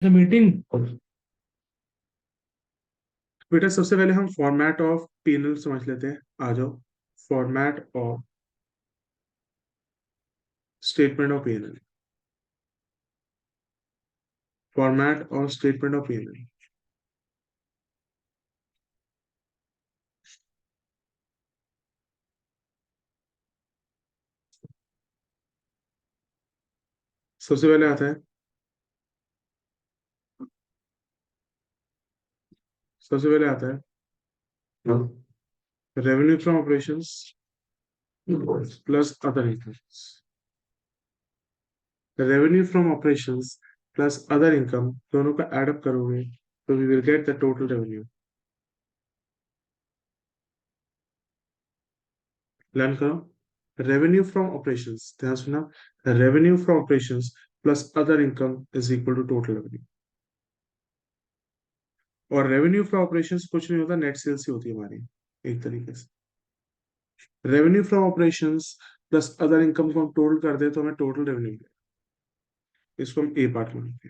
Meeting. बेटा सबसे पहले हम फॉर्मेट ऑफ पीएनएल समझ लेते हैं। आ जाओ। Format of statement of PNL. Format of statement of PNL. सबसे पहले आता है सबसे पहले आता है revenue from operations plus other income. Revenue from operations plus other income दोनों का एडअप करोगे तो we will get the total revenue. Learn करो। रेवेन्यू फ्रॉम ऑपरेशंस, ध्यान सुना। Revenue from operations plus other income is equal to total revenue. और revenue from operations कुछ नहीं होता, नेट सेल्स ही होती है हमारी, एक तरीके से। Revenue from operations plus other income को हम टोटल कर दे तो हमें टोटल रेवेन्यू मिलेगा। इसको हम ए पार्ट मानेंगे।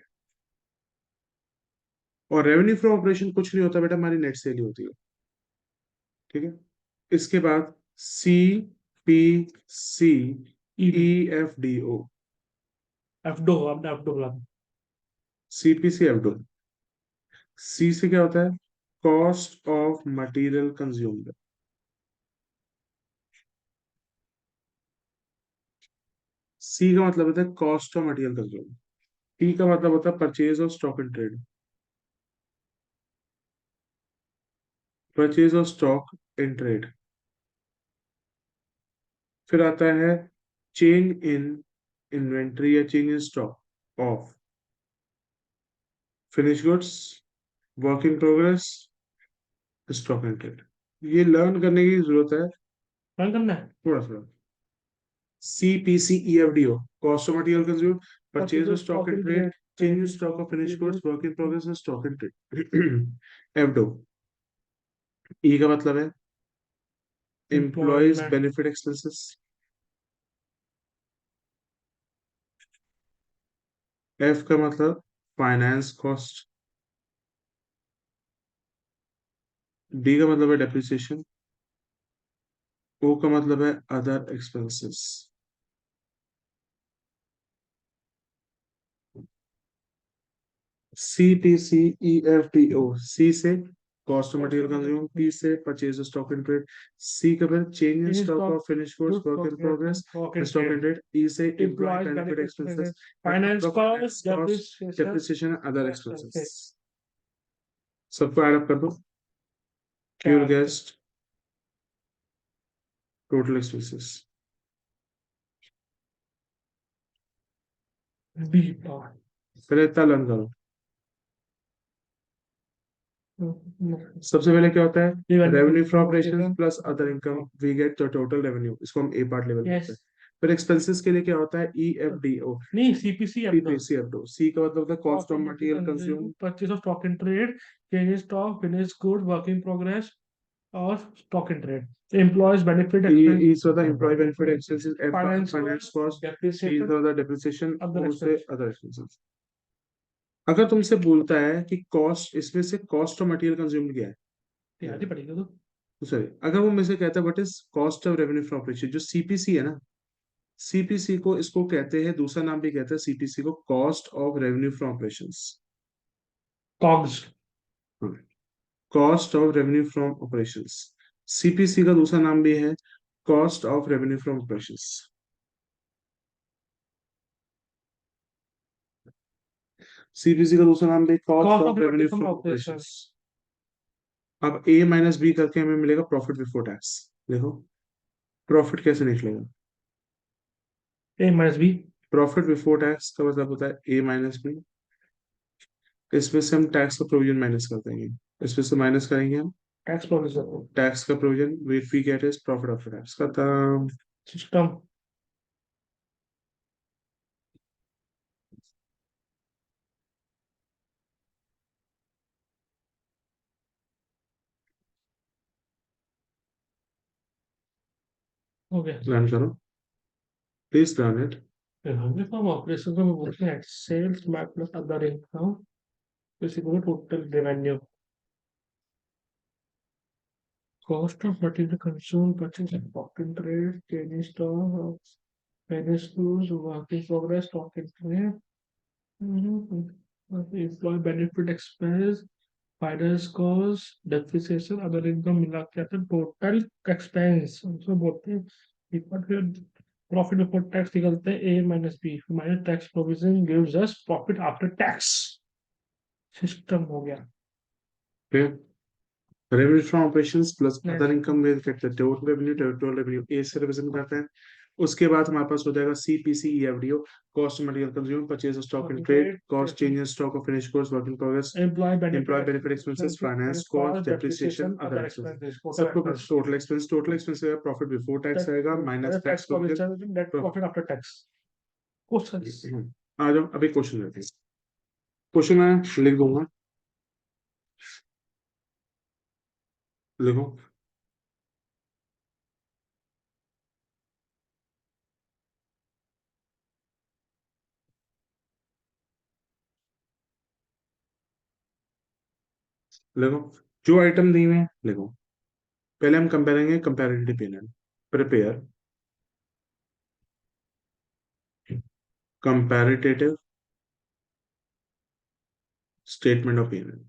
और रेवेन्यू फ्रॉम ऑपरेशन कुछ नहीं होता बेटा, हमारी नेट सेल ही होती है। ठीक है। इसके बाद C P C E F D O. एफडो, आपने एफडो बोला। सी पी सी एफ डो। सी से क्या होता है? Cost of material consumed. C का मतलब होता है cost of material consumed. P का मतलब होता है purchase of stock in trade. Purchase of stock in trade. फिर आता है चेंज इन इन्वेंट्री या change in stock of finish goods, work in progress, stock in trade. ये लर्न करने की जरूरत है क्या करना है? थोड़ा सा। C P C E F D O. Cost of material consume, purchase of stock stock in in trade, trade, change change in in stock of stock, finish goods, work in progress, stock in trade. F डो। E का मतलब है employees employment, benefit expenses. F का मतलब finance cost. D का मतलब है depreciation. ओ का मतलब है other expenses. C T C E F T O. C से cost of material consume, P से purchase of stock in trade, C का फिर change in change in stock stock, of finish goods, good work in progress, stock in stock in trade, trade, E से employ employees benefit benefit, expenses, F का finance मतलब finance cost, cost, depreciation. Depreciation, other expenses. सबको add up कर दो, क्या you will आता है? Get total expenses. B part. पहले इतना लर्न करो। सबसे पहले क्या होता है? Revenue from operation plus other income we get the total revenue, इसको हम ए पार्ट लेवल यस। करते हैं। फिर एक्सपेंसेस के लिए क्या होता है? E F D O. नहीं, सीपीसी सी एफडो। पी सी एफ डो। सी का मतलब होता है cost cost of of material material, consume. Purchase of stock in trade, change in stock, finish good, work in progress और stock in trade, employees benefit expense, E से होता है employ benefit expenses, F का finance finance cost, cost, D से depreciation, होता है depreciation, other ओ से expense. Other expenses. अगर तुमसे बोलता है कि कॉस्ट, इसमें से कॉस्ट ऑफ मटेरियल कंज्यूम क्या है? याद ही पड़ेगा तो। सॉरी, अगर वो मुझसे कहता है what is cost of revenue from operation, जो सीपीसी है ना, सीपीसी को इसको कहते हैं, दूसरा नाम भी कहते हैं सीपीसी को, cost of revenue from operations. COGS. Cost of revenue from operations. CPC का दूसरा नाम भी है cost of revenue from operations. CPC का दूसरा नाम भी cost cost of of revenue from from operation. Operations. अब ए माइनस बी करके हमें मिलेगा प्रॉफिट बिफोर टैक्स। देखो प्रॉफिट कैसे निकलेगा। A minus B. Profit before tax का मतलब होता है ए माइनस बी। इसमें से हम टैक्स का प्रोविजन माइनस कर देंगे। इसमें से माइनस करेंगे हम टैक्स प्रोविजन टैक्स का provision, we get is profit after tax का दाम। सिस्टम। ओके। लर्न करो, please learn it. Revenue from operation को मैं बोलते हैं sales minus other income Basically total revenue. Cost of material consumed, purchase and stock in trade, change in stock, finished goods, work in progress, stock in trade, employee benefit expense, finance cost, depreciation, other income मिला के आते हैं total expense. उसमें बोलते हैं ऊपर फिर profit before tax निकलते हैं A minus B minus tax provision gives us profit after tax. System हो गया. फिर revenue from operations plus Next. Other income में कहते हैं टोटल रेवेन्यू ए से रिप्रेजेंट करते हैं. उसके बाद हमारे पास हो जाएगा CPC E F D O, cost of material consume, purchase of stock in trade, cost change in stock of finished goods, work in progress, Employee employ benefit benefit expenses, finance expenses, cost, cost, depreciation, depreciation, other other expenses. expenses, total सबको expense. Total expense है profit before tax आएगा minus Tax tax provision. provision, net profit after tax. Questions. आ जाओ अभी question लेते हैं. Question मैं लिख दूंगा, लिखो. लिखो जो आइटम दी हुए हैं लिखो. पहले हम कंपेयरेंगे comparative period. Prepare comparative statement of period.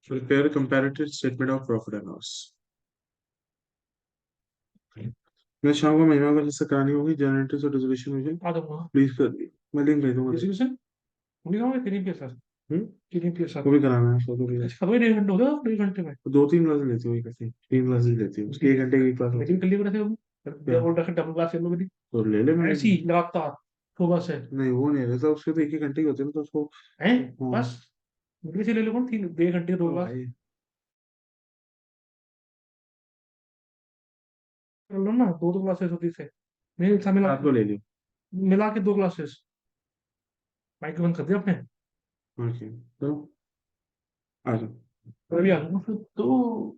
Prepare comparative statement of profit and loss. मैं शाम को महिमा को जिससे करानी होगी जनरेटिव और रेजोल्यूशन मुझे आ जाऊंगा. प्लीज कर दी. मैं लिंक भेज दूंगा. Resolution? नहीं होगा तीन के साथ. हम्म. तीन के साथ. वो भी कराना है उसको तो भी. अच्छा, कभी 1.5 घंटे हो गया, 1.5 घंटे में. दो तीन क्लास लेती हुई कैसे 3 क्लासेस लेती हूँ उसकी 1 घंटे की क्लास होती लेकिन है. कर लिए रखे हम. क्या? बोल रखा डबल क्लास ले लो मेरी. तो ले ले मैंने. ऐसी लगातार सुबह से. नहीं वो नहीं रहता उसके तो 1 1 घंटे की होते हैं ना तो उसको. हैं हाँ. बस. मेरे से ले लो कौन 3 1 घंटे दो तो क्लास भाई कर लो ना. दो क्लासेस होती थे. नहीं था मिला रात को ले लियो. मिला के 2 क्लासेस. माइक बंद कर दिया आपने. ओके तो आ जाओ. अभी आ जाऊंगा फिर तो.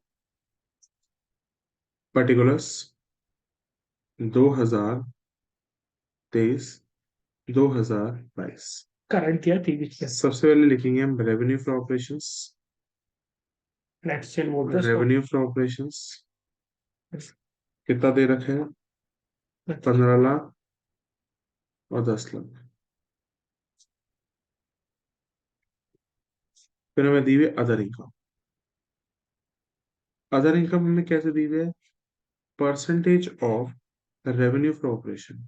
Particulars 2023 2022. Current year previous year. सबसे पहले लिखेंगे हम revenue from operations. Net cell बोलते हैं रेवेन्यू फ्रॉम ऑपरेशंस कितना दे रखे हैं? इसको. 15 लाख और 10 लाख. फिर हमें दी हुई अदर इनकम. अदर इनकम हमें कैसे दी हुई है? Percentage of revenue from operation.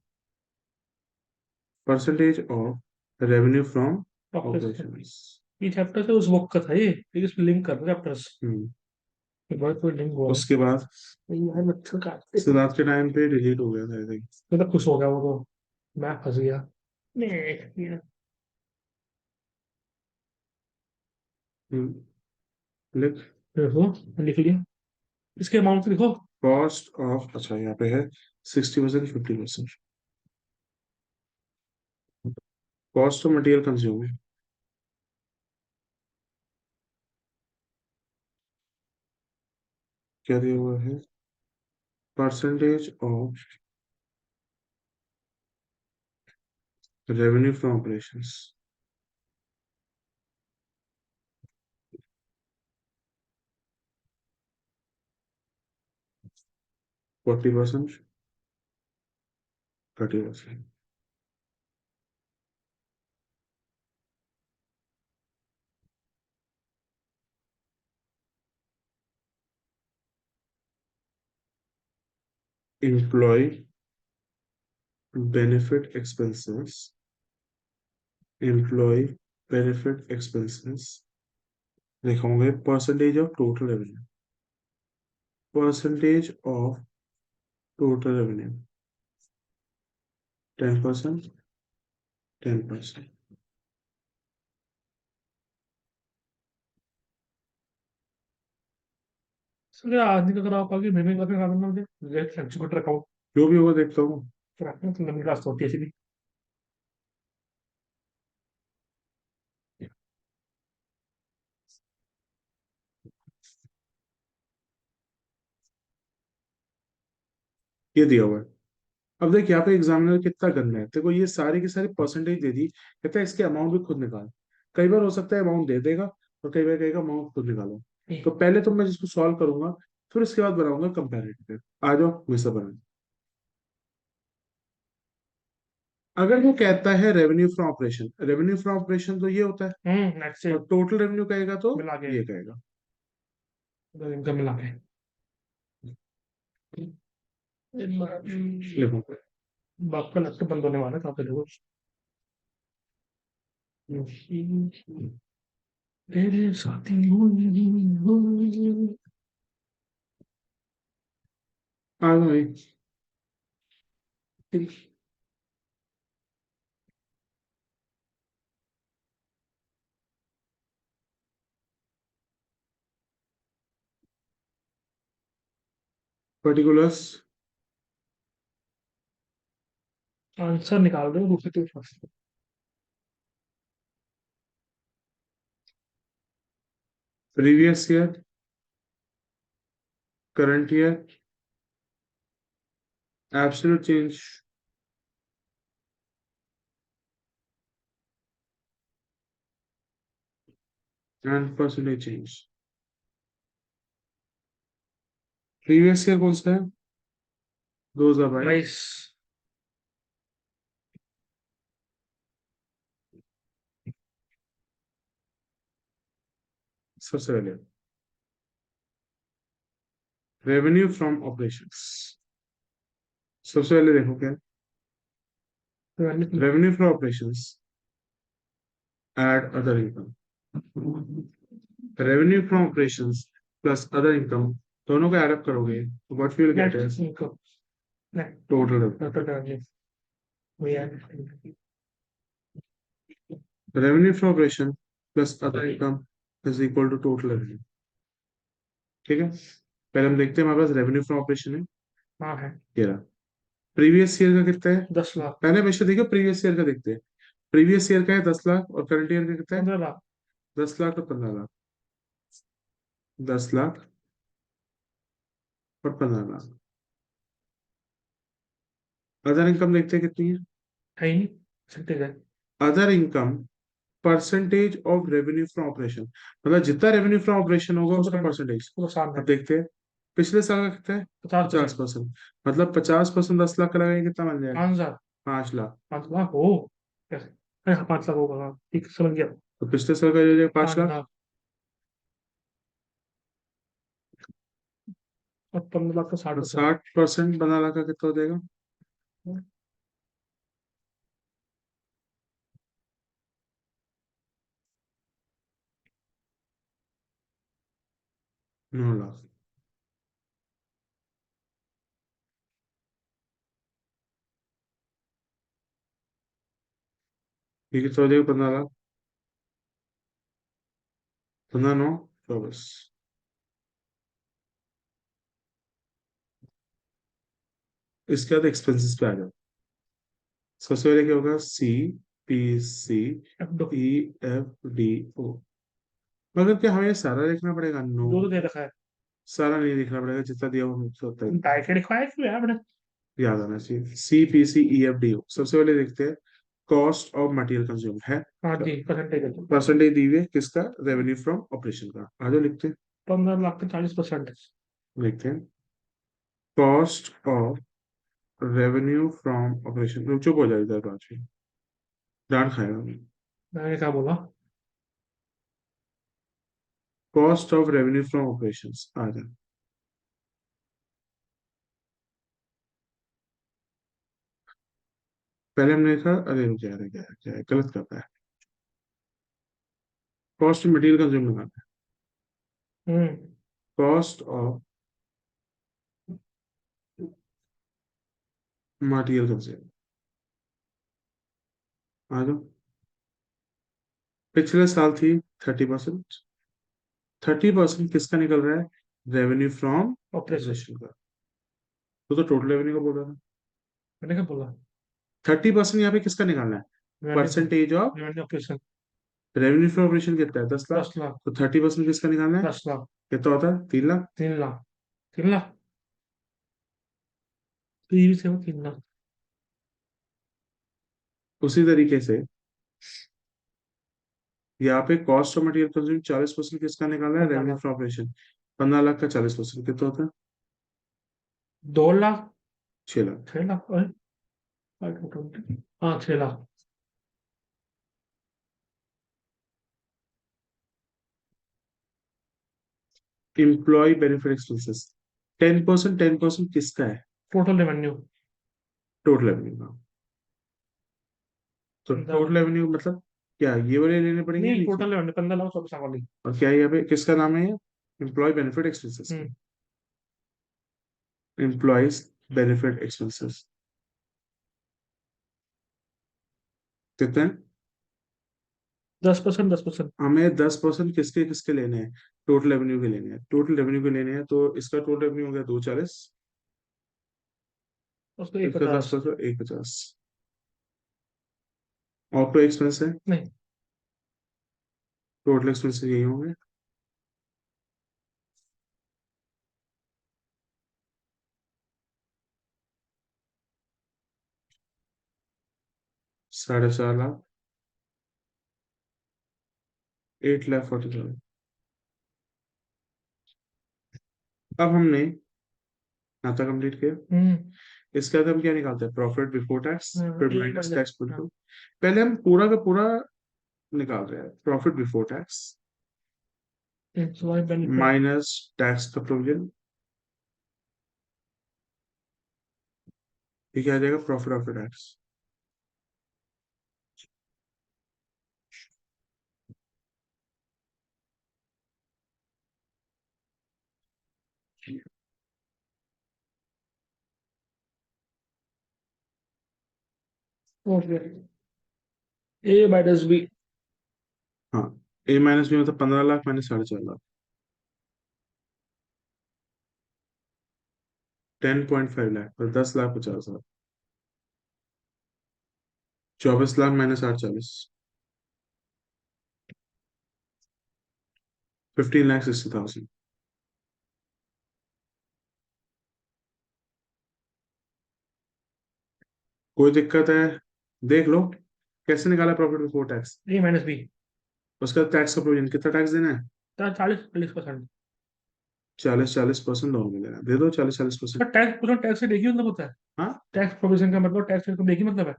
Percentage of revenue from operations. ये चैप्टर तो उस बुक का था ये. इसमें लिंक कर चैप्टर्स. बहुत कोई लिंक हुआ है. उसके बाद यार मच्छर काटते हैं. रात के टाइम पे डिलीट हो गया था आई थिंक. मैं तो खुश हो गया वो तो. मैं फंस गया. नहीं. लिख. देखो लिख लिया. इसके अमाउंट लिखो. कॉस्ट ऑफ अच्छा यहाँ पे है 60% 50%. कॉस्ट ऑफ मटेरियल कंज्यूम क्या दिया हुआ है? Percentage of revenue from operations. 40% 30%. employee benefit expenses. employee benefit expenses लिखोगे percentage of total revenue. Percentage of total revenue 10%. 10%. Sir आज नहीं करा पाओगे. मैं क्लास में खा दूंगा. मुझे एग्जीक्यूटिव अकाउंट जो भी होगा देखता हूँ. रखना तो नवी क्लास होती है सीधी. ये दिया हुआ है. अब देख यहाँ पे एग्जामिनर कितना गंदा है, देखो ये सारी की सारी परसेंटेज दे दी, कहता है इसके अमाउंट भी खुद निकाल। कई बार हो सकता है अमाउंट दे देगा और कई बार कहेगा अमाउंट खुद निकालो। तो पहले तो मैं जिसको सॉल्व करूंगा, फिर उसके बाद बनाऊंगा कंपैरेटिव। आ जाओ मिसर बना। अगर वो कहता है revenue from operation, revenue from operation तो ये होता है, नेट से और टोटल रेवेन्यू कहेगा तो मिला के ये कहेगा। इनकम मिला के देखो बाप का लैपटॉप बंद होने वाला है, कहाँ पे देखो। तेरे साथी हूँ। आ जाओ भाई। पर्टिकुलर्स आंसर निकाल दो दूसरे के पास। Previous year, current year, absolute change, and percentage change. Previous year कौन सा है? 2022। 22। सबसे पहले रेवेन्यू फ्रॉम ऑपरेशंस, सबसे पहले देखो क्या revenue from operations add other income. Revenue from operations plus other income, दोनों को एड अप करोगे तो what you will get net is income. Net total total revenue. We are revenue from operation plus other income is equal to total revenue. ठीक है, पहले हम देखते हैं हमारे पास रेवेन्यू फ्रॉम ऑपरेशन है, हाँ है ये रहा। प्रीवियस ईयर का कितना है? 10 लाख। पहले हमेशा देखो प्रीवियस ईयर का देखते हैं। प्रीवियस ईयर का है 10 लाख, और करंट ईयर का कितना है? 15 लाख। 10 लाख और 15 लाख। 10 लाख और 15 लाख। अदर इनकम देखते हैं कितनी है। है ही नहीं सकते गए। Other income percentage of revenue from operation, मतलब जितना रेवेन्यू फ्रॉम ऑपरेशन होगा उसका परसेंटेज। वो सामने अब देखते हैं पिछले साल का कितना है। 50%। 50%। मतलब 50% 10 लाख का लगाएंगे कितना बन जाएगा? 5,000। 5 लाख। 5 लाख हो कैसे? अरे हाँ 5 लाख होगा, हाँ ठीक समझ गया। तो पिछले साल का हो जाएगा 5 लाख। 5 लाख और 15 लाख का तो 60%। 60% 15 लाख का कितना हो जाएगा? 9 लाख। ये कितना हो जाएगा? 15 लाख। 15 9 24। इसके बाद एक्सपेंसेस पे आ जाओ। सबसे पहले क्या होगा? सी, पी, सी, अब दो ई, एफ, डी, ओ। मगर क्या हमें सारा देखना पड़ेगा? नो, दो तो दे रखा है। सारा नहीं देखना पड़ेगा, जितना दिया हुआ मुझसे उतना ही देखना डायरेक्ट पड़ेगा। लिखवाया क्यों है आपने? याद आना चाहिए। सी, P, C, E, F, D, ओ। सबसे पहले देखते हैं कॉस्ट ऑफ मटेरियल कंज्यूम है। हाँ जी परसेंटेज है तो। परसेंटेज दी हुई है किसका? रेवेन्यू फ्रॉम ऑपरेशन का। आगे लिखते हैं। 15 लाख का 40%। लिखते हैं cost of revenue from operation. चुप हो जाएगा 5 मिनट, डांट खाएगा। मैंने क्या बोला? Cost of revenue from operation आ जाए। पहले हमने देखा, अरे रुक जा, क्या है गलत करता है। कॉस्ट मटेरियल कंज्यूम लगाना है। हम्म। कॉस्ट ऑफ मटेरियल कंज्यूम आ जाओ। पिछले साल थी 30%। 30% किसका निकल रहा है? Revenue from operation. ऑपरेशन का। तो टोटल रेवेन्यू का बोल रहा था। मैंने क्या बोला? 30% यहाँ पे किसका निकालना है? रेवेन्यू का। Percentage of revenue operation. Revenue from operation कितना है? 10 लाख। 10 लाख। तो 30% किसका निकालना है? 10 लाख। कितना होता है? 3 लाख। 3 लाख। 3 लाख। तो ये भी सेवा 3 लाख। उसी तरीके से यहाँ पे कॉस्ट ऑफ मटेरियल कंज्यूम 40% किसका निकाला है? 15 revenue lakh, from operation. 15 lakh का 40% कितना होता है? 2 लाख, 6 लाख। 6 लाख, हाँ 6 लाख। एम्प्लॉय बेनिफिट एक्सपेंसेस 10%, 10% किसका है? टोटल रेवेन्यू टोटल रेवेन्यू का। तो 15 लाख। टोटल रेवेन्यू मतलब क्या ये वाले लेने पड़ेंगे नहीं, नीचे? टोटल रेवेन्यू 15 लाख 24 लाख वाली। और क्या है यहाँ पे किसका नाम है ये? एम्प्लॉय बेनिफिट एक्सपेंसेस का। हम्म। एम्प्लॉयज बेनिफिट एक्सपेंसेस कितने हैं? 10%, 10%। हमें 10% किसके किसके लेने हैं? टोटल रेवेन्यू के लेने हैं। टोटल रेवेन्यू के लेने हैं, तो इसका टोटल रेवेन्यू हो गया 240, उसको एक इसका दस 50। परसेंट 150। ऑटो एक्सपेंस है, नहीं, टोटल एक्सपेंस यही होंगे। ₹4.5 लाख, 8,40,000। अब हमने नाता कंप्लीट किया। हम्म। इसके बाद हम क्या निकालते हैं? प्रॉफिट बिफोर टैक्स, फिर ए माइनस माइनस, टैक्स हाँ। बिल्कुल। पहले हम पूरा का पूरा निकाल रहे हैं, profit before tax employ benefit. Minus tax का प्रोविजन। ये क्या आ जाएगा? Profit after tax. Okay. A minus B. हाँ, ए माइनस बी मतलब 15 लाख माइनस 4.5 लाख, 10.5 लाख पर 10,50,000। 24 लाख माइनस 840, 15,60,000। कोई दिक्कत है? देख लो कैसे निकाला प्रॉफिट बिफोर टैक्स। ए माइनस बी। उसका टैक्स का प्रोविजन कितना टैक्स देना है? 40%। 40% दोनों में देना है। दे दो 40-40%। पर टैक्स पूरा टैक्स से देखिए मतलब होता है। हाँ, टैक्स प्रोविजन का मतलब टैक्स को देखिए मतलब है।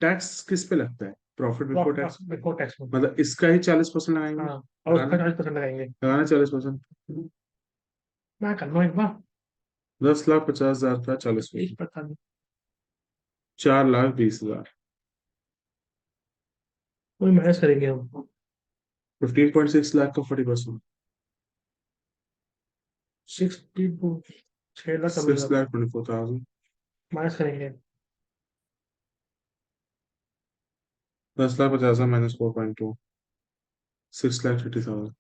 टैक्स किस पे लगता है? प्रॉफिट बिफोर प्रॉफिट टैक्स पे। बिफोर टैक्स में। मतलब इसका ही 40% लगाएंगे। हाँ, और उसका लगाना, 40% लगाएंगे। लगाना 40%। मैं कर लूँ एक बार। 10,50,000 का 40%, एक पता नहीं। 4,20,000। कोई माइनस करेंगे हम। 15.6 लाख का 40%, 62, 6 लाख का सिक्स मिलेगा। लाख 24,000। माइनस करेंगे। 10,50,000 माइनस 4.2, 6,30,000।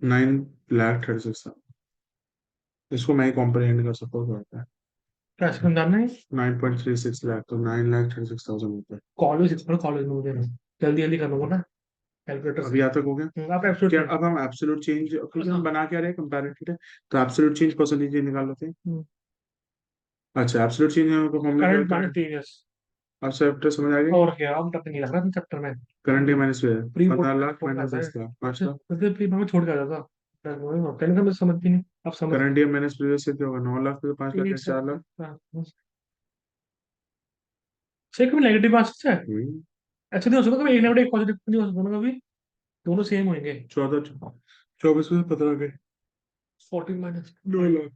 9,36,000। इसको मैं कॉम्प्रिहेंड कर सकता हूँ क्या? क्या समझाना है? 9.36 लाख तो 9,36,000 होता है। कॉलेज इतना कॉलेज में मुझे जल्दी जल्दी कर लूंगा ना, कैलकुलेटर अब से। यहाँ तक हो गया। आप एब्सोल्यूट क्या चेंज। अब हम एब्सोल्यूट चेंज, क्योंकि हम हाँ। बना क्या रहे हैं कंपैरेटिव है, तो एब्सोल्यूट चेंज परसेंटेज निकाल लेते हैं। अच्छा, एब्सोल्यूट चेंज का फॉर्मूला क्या करंट होता माइनस है? टीएनएस। अब चैप्टर समझ आ गई। और क्या, अब तक नहीं लग रहा था चैप्टर में। करंट माइनस है प्री बोर्ड 15 लाख छोड़ के माइनस आता है। 10 लाख, अब 5 लाख। से प्री में छोड़ के आता था। टेंथ में समझ भी नहीं, अब समझ। Current year minus previous year क्या होगा? 9 लाख तो 5 लाख एक या सब। 4 लाख। हाँ। सही, कभी नेगेटिव आ सकता है। हम्म। ऐसे नहीं हो सकता कभी, एक नेगेटिव एक पॉजिटिव नहीं हो सकता ना कभी। दोनों सेम होंगे। 14, 24 में 15 के 14 माइनस 9 लाख।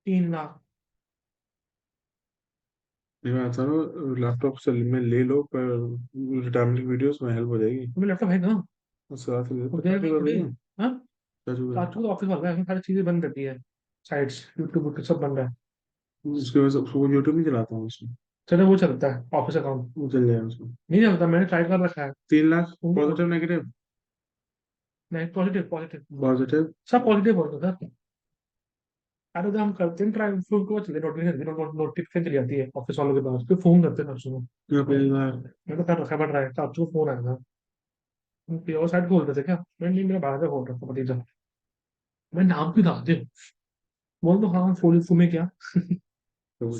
3 लाख। नहीं, मैं आता हूँ लैपटॉप से में ले लो, पर रिटायरमेंट की वीडियोस में हेल्प हो जाएगी। तुम्हें लैपटॉप है ना? उसके बाद फिर हो चाचू जाएगा कर थोड़ी। रही है। हाँ। चाचू कर, चाचू तो ऑफिस वर्क है, उसमें सारी चीजें बंद रहती है। साइट्स, यूट्यूब यूट्यूब सब बंद है। उसकी वजह से उसको यूट्यूब नहीं चलाता हूँ उसमें। चलो वो चलता है ऑफिस अकाउंट। वो चल जाएगा उसमें। नहीं चलता, मैंने ट्राई कर रखा है। 3 लाख पॉजिटिव नेगेटिव? नहीं, पॉजिटिव पॉजिटिव। पॉजिटिव। सब पॉजिटिव होता था। अरे जब हम करते हैं ट्राई, फिर उनको चलती नोटिफिकेशन, नोटिफिकेशन चली जाती है ऑफिस वालों के पास, फिर फोन करते हैं चाचू को। या 5 लाख। मैं तो कर रखा है, बट रहा है चाचू को फोन आया था। प्योर साइड खोल रहे थे क्या? नहीं, मेरा बाहर से खोल रहा था भतीजा। मैं नाम क्यों डाल दे? बोल दो हाँ, फोन तुम्हें क्या। तो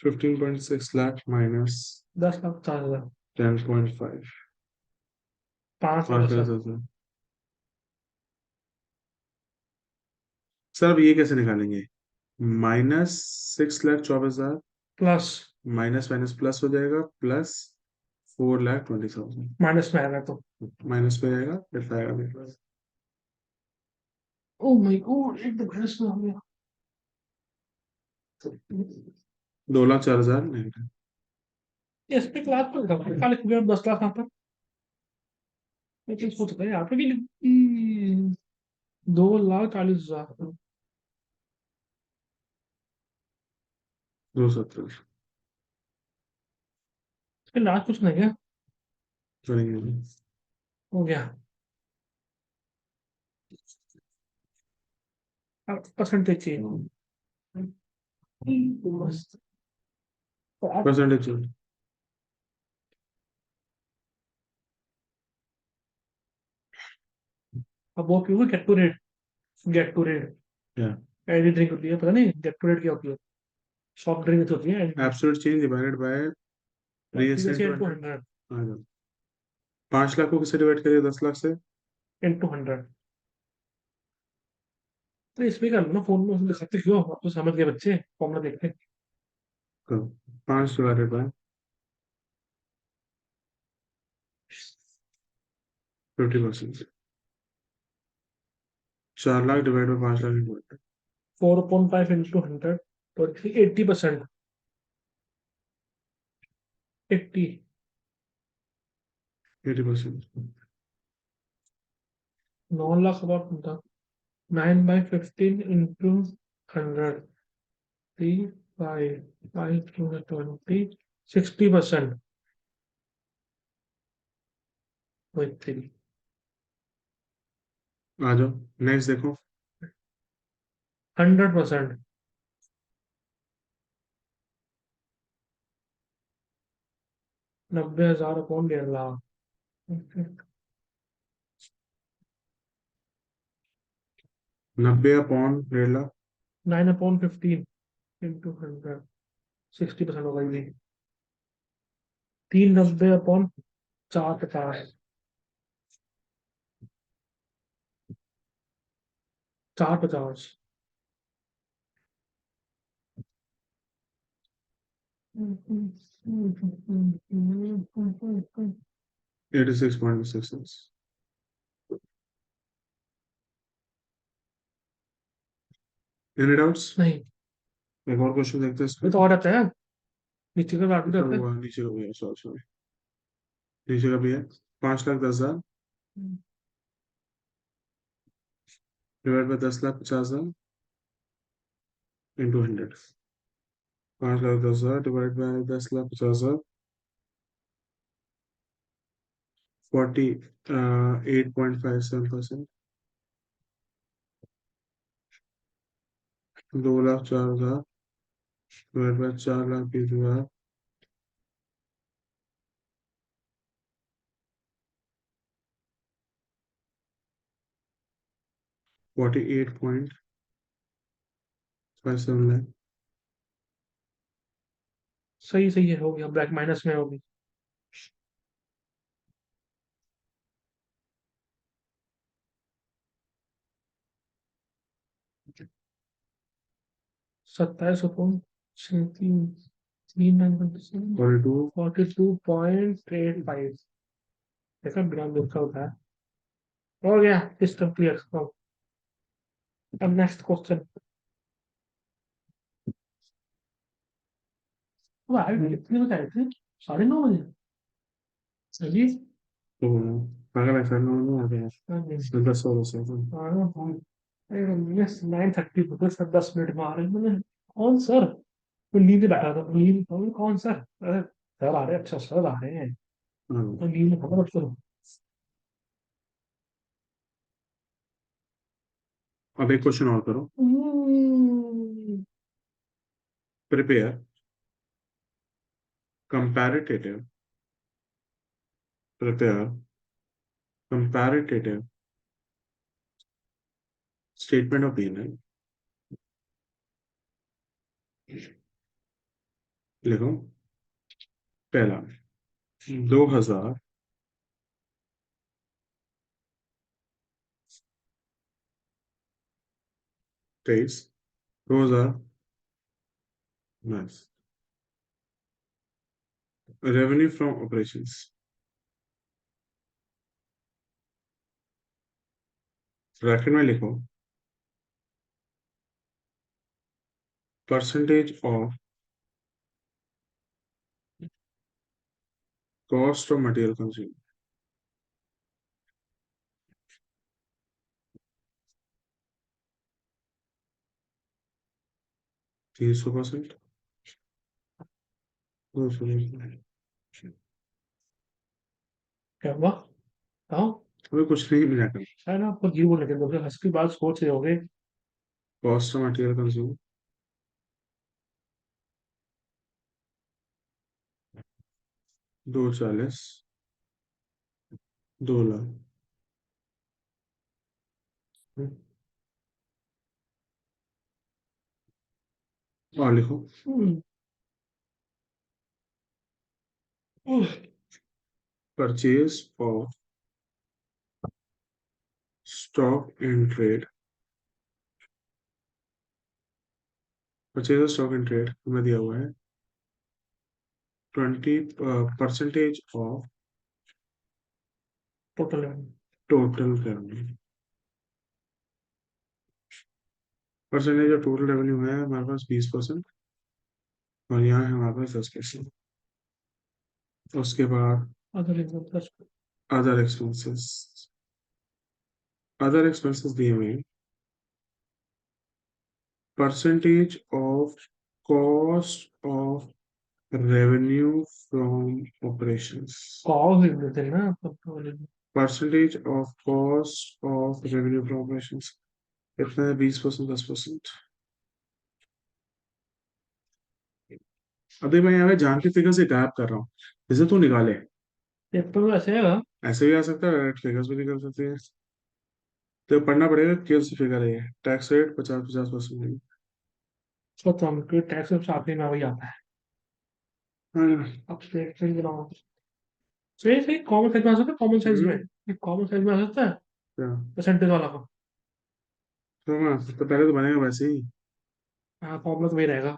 15.6 lakh minus 10,50,000। 10.5, 5 lakh 5 lakh sir. 10,000। Sir अब ये कैसे निकालेंगे? -6,24,000 प्लस माइनस माइनस प्लस हो जाएगा, प्लस 4,20,000 माइनस में आएगा तो। माइनस में आएगा, फिर आएगा मेरे पास। ओ माय गॉड, एकदम माइनस में आ गया। 2,04,000 नहीं। इस पे क्लास पर था खाली खुद 10 लाख यहाँ पर। लेकिन सोच रहे यहाँ पे भी 2,40,000। 2,17 इसके लास्ट कुछ नहीं है। करेंगे। हो गया। अब परसेंटेज चेंज। मस्त। तो अब परसेंटेज अब वो क्यों get to rate? Get to rate क्या? एनर्जी ड्रिंक होती है, पता नहीं गेट टू रेट क्या होती है? सॉफ्ट ड्रिंक होती है energy. Absolute change divided by previous previous year into two 100। 100 5 lakh को किससे डिवाइड करिए 10 लाख से? इंटू 100। तो इसमें कर लो ना, फोन में उसमें दिखाते क्यों? आप तो समझ गए बच्चे, फॉर्मूला देखते। करो। 5 divided by 50%। 4 lakh divide by 5 lakh. 4.5 into 100 तो 80%। 80। 80%। 9 लाख about था। 9/15 इंटू 100। 3, 5, 5 to 20, 60%। वही 3। आ जाओ, नेक्स्ट देखो। 100%। 90,000 अपॉन 1.5 लाख। 90/1.5 लाख। 9/15 इंटू 100। 60% होगा ये। 390/450। 450। 86.66। Any doubts? नहीं, एक और क्वेश्चन देखते हैं ये इसमें। तो और आता है। नीचे का काट ऊपर देते हैं। हुआ, नीचे का भी है, सॉरी सॉरी। नीचे का भी है। 5,10,000 divide by 10,50,000 into 100। 5,10,000 divide by 10,50,000। 48.57%। 2,04,000 divide by 4,20,000। 48.57 lakh. सही सही है, हो गया। ब्लैक माइनस में होगी। 27,3 42। 42.85। देखा, ग्राम लिखा होता है। हो गया, सिस्टम क्लियर। अब नेक्स्ट क्वेश्चन। वो आए कितने बजे आए थे? 9:30 बजे। सही। तो पागल है, फैन नहीं आ गया। हाँ जी। इसमें 10 और से। हाँ, 9:30 को तो सर 10 मिनट में आ रहे हैं। मैंने कौन सर? तो नींद में बैठा था, नींद में था, कौन सर? अरे सर आ रहे हैं, अच्छा सर आ रहे हैं। हाँ, तो नींद में खबर करो। अब एक क्वेश्चन और करो। Prepare comparative prepare comparative statement of P&L। लिखो पहला 2023 2022 रेवेन्यू फ्रॉम ऑपरेशंस। ब्रैकेट में लिखो percentage of cost of material consume 300%। 200%। क्या हुआ? हाँ, अभी कुछ नहीं मिला कर है ना, आपको जीरो बोलने के दो हंस की बात सोच रहे होगे। Cost of material consume 240 2 lakh. और लिखो हम्म, purchase of stock in trade. Purchase of stock in trade हमें दिया हुआ है 20% of total total revenue. Percentage of total revenue है हमारे पास 20% और यहाँ है हमारे पास 10%। उसके बाद other income plus other expenses. Other expenses दिए हुए हैं percentage of cost of revenue from operations. Cost लिख देते हैं ना मतलब। Percentage of cost of revenue from operations कितना है 20% 10%। अभी मैं यहाँ पे जान के फिगर से गायब कर रहा हूँ जैसे तू निकाले पेपर में ऐसे है ऐसे भी आ सकता है डायरेक्ट फिगर्स भी निकल सकते हैं तो पढ़ना पड़ेगा किस फिगर है ये टैक्स रेट 50-50%। उसका तो हमको टैक्स साथ में वही आता है। हाँ। अब देखते हैं जरा। सही सही, कॉमन साइज में आ सकता है, कॉमन साइज में। हम्म, ये कॉमन साइज में आ सकता है क्या परसेंटेज वाला का। तो हाँ तो पहले तो बनेगा वैसे ही। हाँ, फॉर्मूला तो वही रहेगा।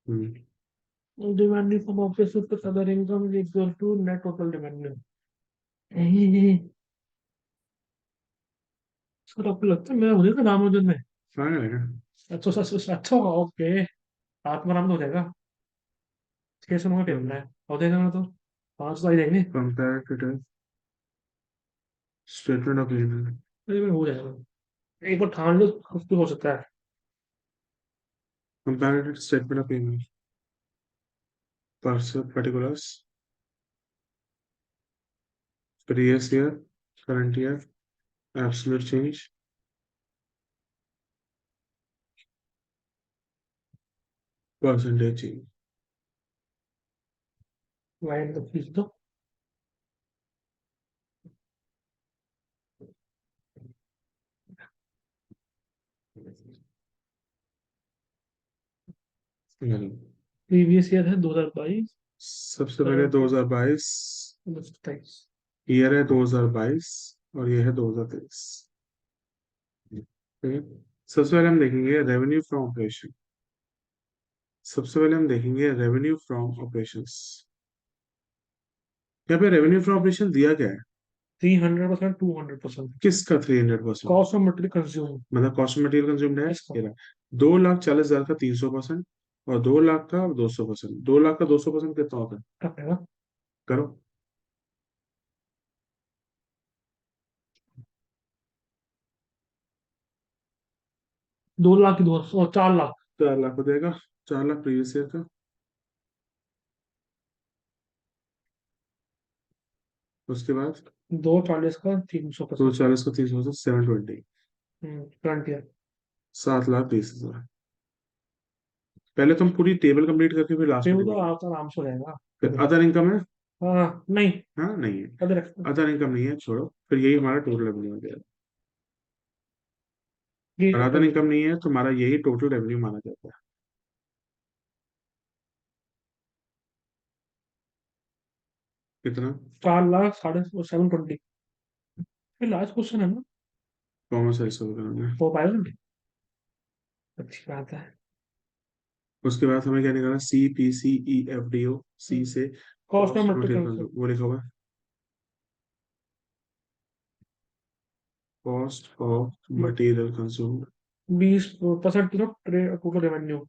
Hmm, demand from operation plus other income is equal to net total demand. Sir आपको लगता है मेरा हो जाएगा रामानुजन में? हाँ रहेगा अच्छा अच्छा अच्छा अच्छा, ओके। आत्माराम तो हो जाएगा। 600 नंबर पेपर है, हो जाएगा ना तो 5 तो आ ही जाएंगे। Comparative statement of payment. अरे में हो जाएगा, एक बार ठान लो कुछ तो हो सकता है। Comparative statement of payment particulars previous year current year absolute change percentage change। Line तो खींच दो। यानी प्रीवियस ईयर है 2022, सबसे पहले करंट 2022 27। ईयर है 2022 और ये है 2023। ठीक है सबसे पहले हम देखेंगे रेवेन्यू फ्रॉम ऑपरेशन। सबसे पहले हम देखेंगे रेवेन्यू फ्रॉम ऑपरेशंस। यहाँ पे रेवेन्यू फ्रॉम ऑपरेशन दिया क्या है 300%, 200%। किसका 300%। Cost of material consume. मतलब कॉस्ट ऑफ मटेरियल कंज्यूम्ड है इसका ये रहा 2,40,000 का 300% और 2 लाख का 200%। 2 लाख का 200% कितना होता है क्या पड़ेगा? करो 2 लाख की 200 और 4 लाख। 4 लाख हो जाएगा 4 लाख प्रीवियस ईयर का। उसके बाद 240 का दो 300%। चालीस को 300 से 720 करंट ईयर। 7,20,000। पहले तुम पूरी टेबल कंप्लीट करके फिर लास्ट फिर में वो तो दिखाओ। आपका आराम से हो जाएगा। फिर अदर इनकम है? हाँ नहीं, हाँ नहीं है। अदर एक्सपेंस अदर इनकम नहीं है, छोड़ो, फिर यही हमारा टोटल रेवेन्यू हो गया। ये और अदर इनकम नहीं है तो हमारा यही टोटल रेवेन्यू माना जाता है। कितना? 4 लाख साढ़े 720। ये लास्ट क्वेश्चन है ना, कॉमर्स है, सब करना है। हो पाएगा। अच्छी बात है। उसके बाद हमें क्या निकालना? C P C E F D O. C से cost of cost material material consume, वो लिखा हुआ है। Cost of material consume. 20% total revenue.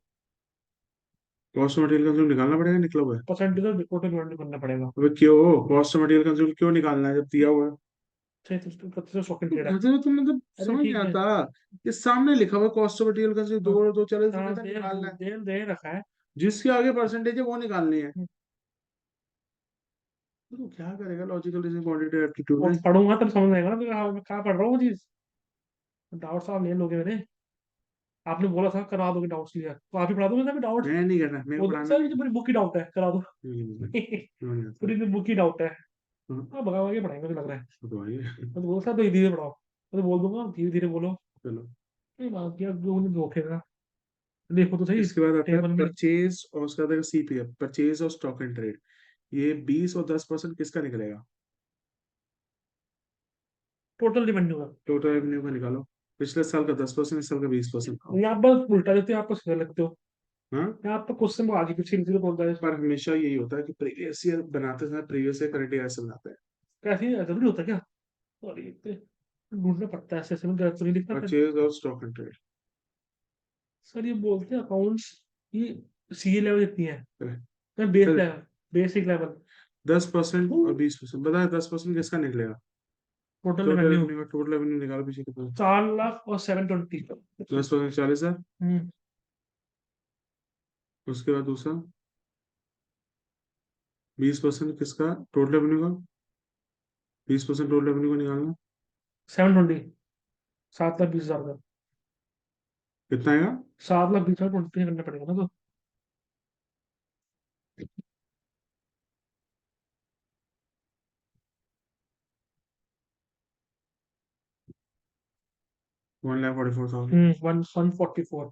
Cost of material consume निकालना पड़ेगा, निकला हुआ है। परसेंटेज ऑफ टोटल रेवेन्यू करना पड़ेगा। अबे क्यों कॉस्ट ऑफ मटेरियल कंज्यूम क्यों निकालना है जब दिया हुआ है? सही तो 25 सेकंड तो ट्रेड है। गधे हो तुम, मतलब अरे समझ नहीं ठीक है। आता। ये सामने लिखा हुआ है कॉस्ट ऑफ मटेरियल कंज्यूम, हाँ, 2 और 2 40 हाँ, कैसे निकालना है? दे रखा है। जिसके आगे परसेंटेज है वो निकालनी है। तो क्या करेगा? लॉजिकल रीजनिंग, क्वांटिटेटिव एप्टीट्यूड और में। पढ़ूंगा तब समझ आएगा ना कि हाँ, मैं कहाँ पढ़ रहा हूँ वो चीज। डाउट साहब ले लोगे मेरे। आपने बोला था करा दोगे डाउट्स क्लियर, तो आप ही पढ़ा दोगे सर डाउट। मैं नहीं करना, मेरे को वो पढ़ाना सर ये नहीं तो पूरी बुक ही डाउट है, करा दो। है। नहीं आता। पूरी बुक ही डाउट है। हाँ, हाँ भगा भगा के पढ़ाएंगे मुझे लग रहा है। तो भाई मैं तो बोल सर तो धीरे धीरे पढ़ाओ, मैं तो बोल दूंगा धीरे धीरे बोलो। चलो। नहीं बात यार जो मुझे धोखे का। देखो तो सही इसके बाद आता है टेबल में। परचेज, और उसका आता है सीपीएफ, परचेज और स्टॉक एंड ट्रेड। ये 20 और 10% किसका निकलेगा? टोटल रेवेन्यू का। टोटल रेवेन्यू का निकालो। पिछले साल का 10%, इस साल का 20%। यहाँ पर उल्टा देते हो, आपको सीधा लगते हो। हाँ। यहाँ पर क्वेश्चन को आगे पीछे सीधे बोलता है। पर हमेशा यही होता है कि प्रीवियस ईयर बनाते समय प्रीवियस ईयर करंट ईयर से बनाते हैं। कैसे जरूरी होता है क्या? और ये ढूंढना पड़ता है, ऐसे में गलत तो नहीं दिखता फिर। परचेज और स्टॉक एंड ट्रेड। सर ये बोलते हैं अकाउंट्स, ये सीए लेवल जितनी है, बेस लेवल, बेसिक लेवल। 10% और 20%, बताए 10% किसका निकलेगा? टोटल टोटल रेवेन्यू रेवेन्यू का, टोटल रेवेन्यू निकालो पीछे कितना। 4 लाख और 720। 10% 40,000। हम्म। उसके बाद दूसरा 20% किसका? टोटल रेवेन्यू का। 20% टोटल रेवेन्यू को निकालना। 720, 7 लाख 20 हजार का। कितना आएगा? 7 लाख 20 हजार 20 करना पड़ेगा ना तो। 1,44,000। 144।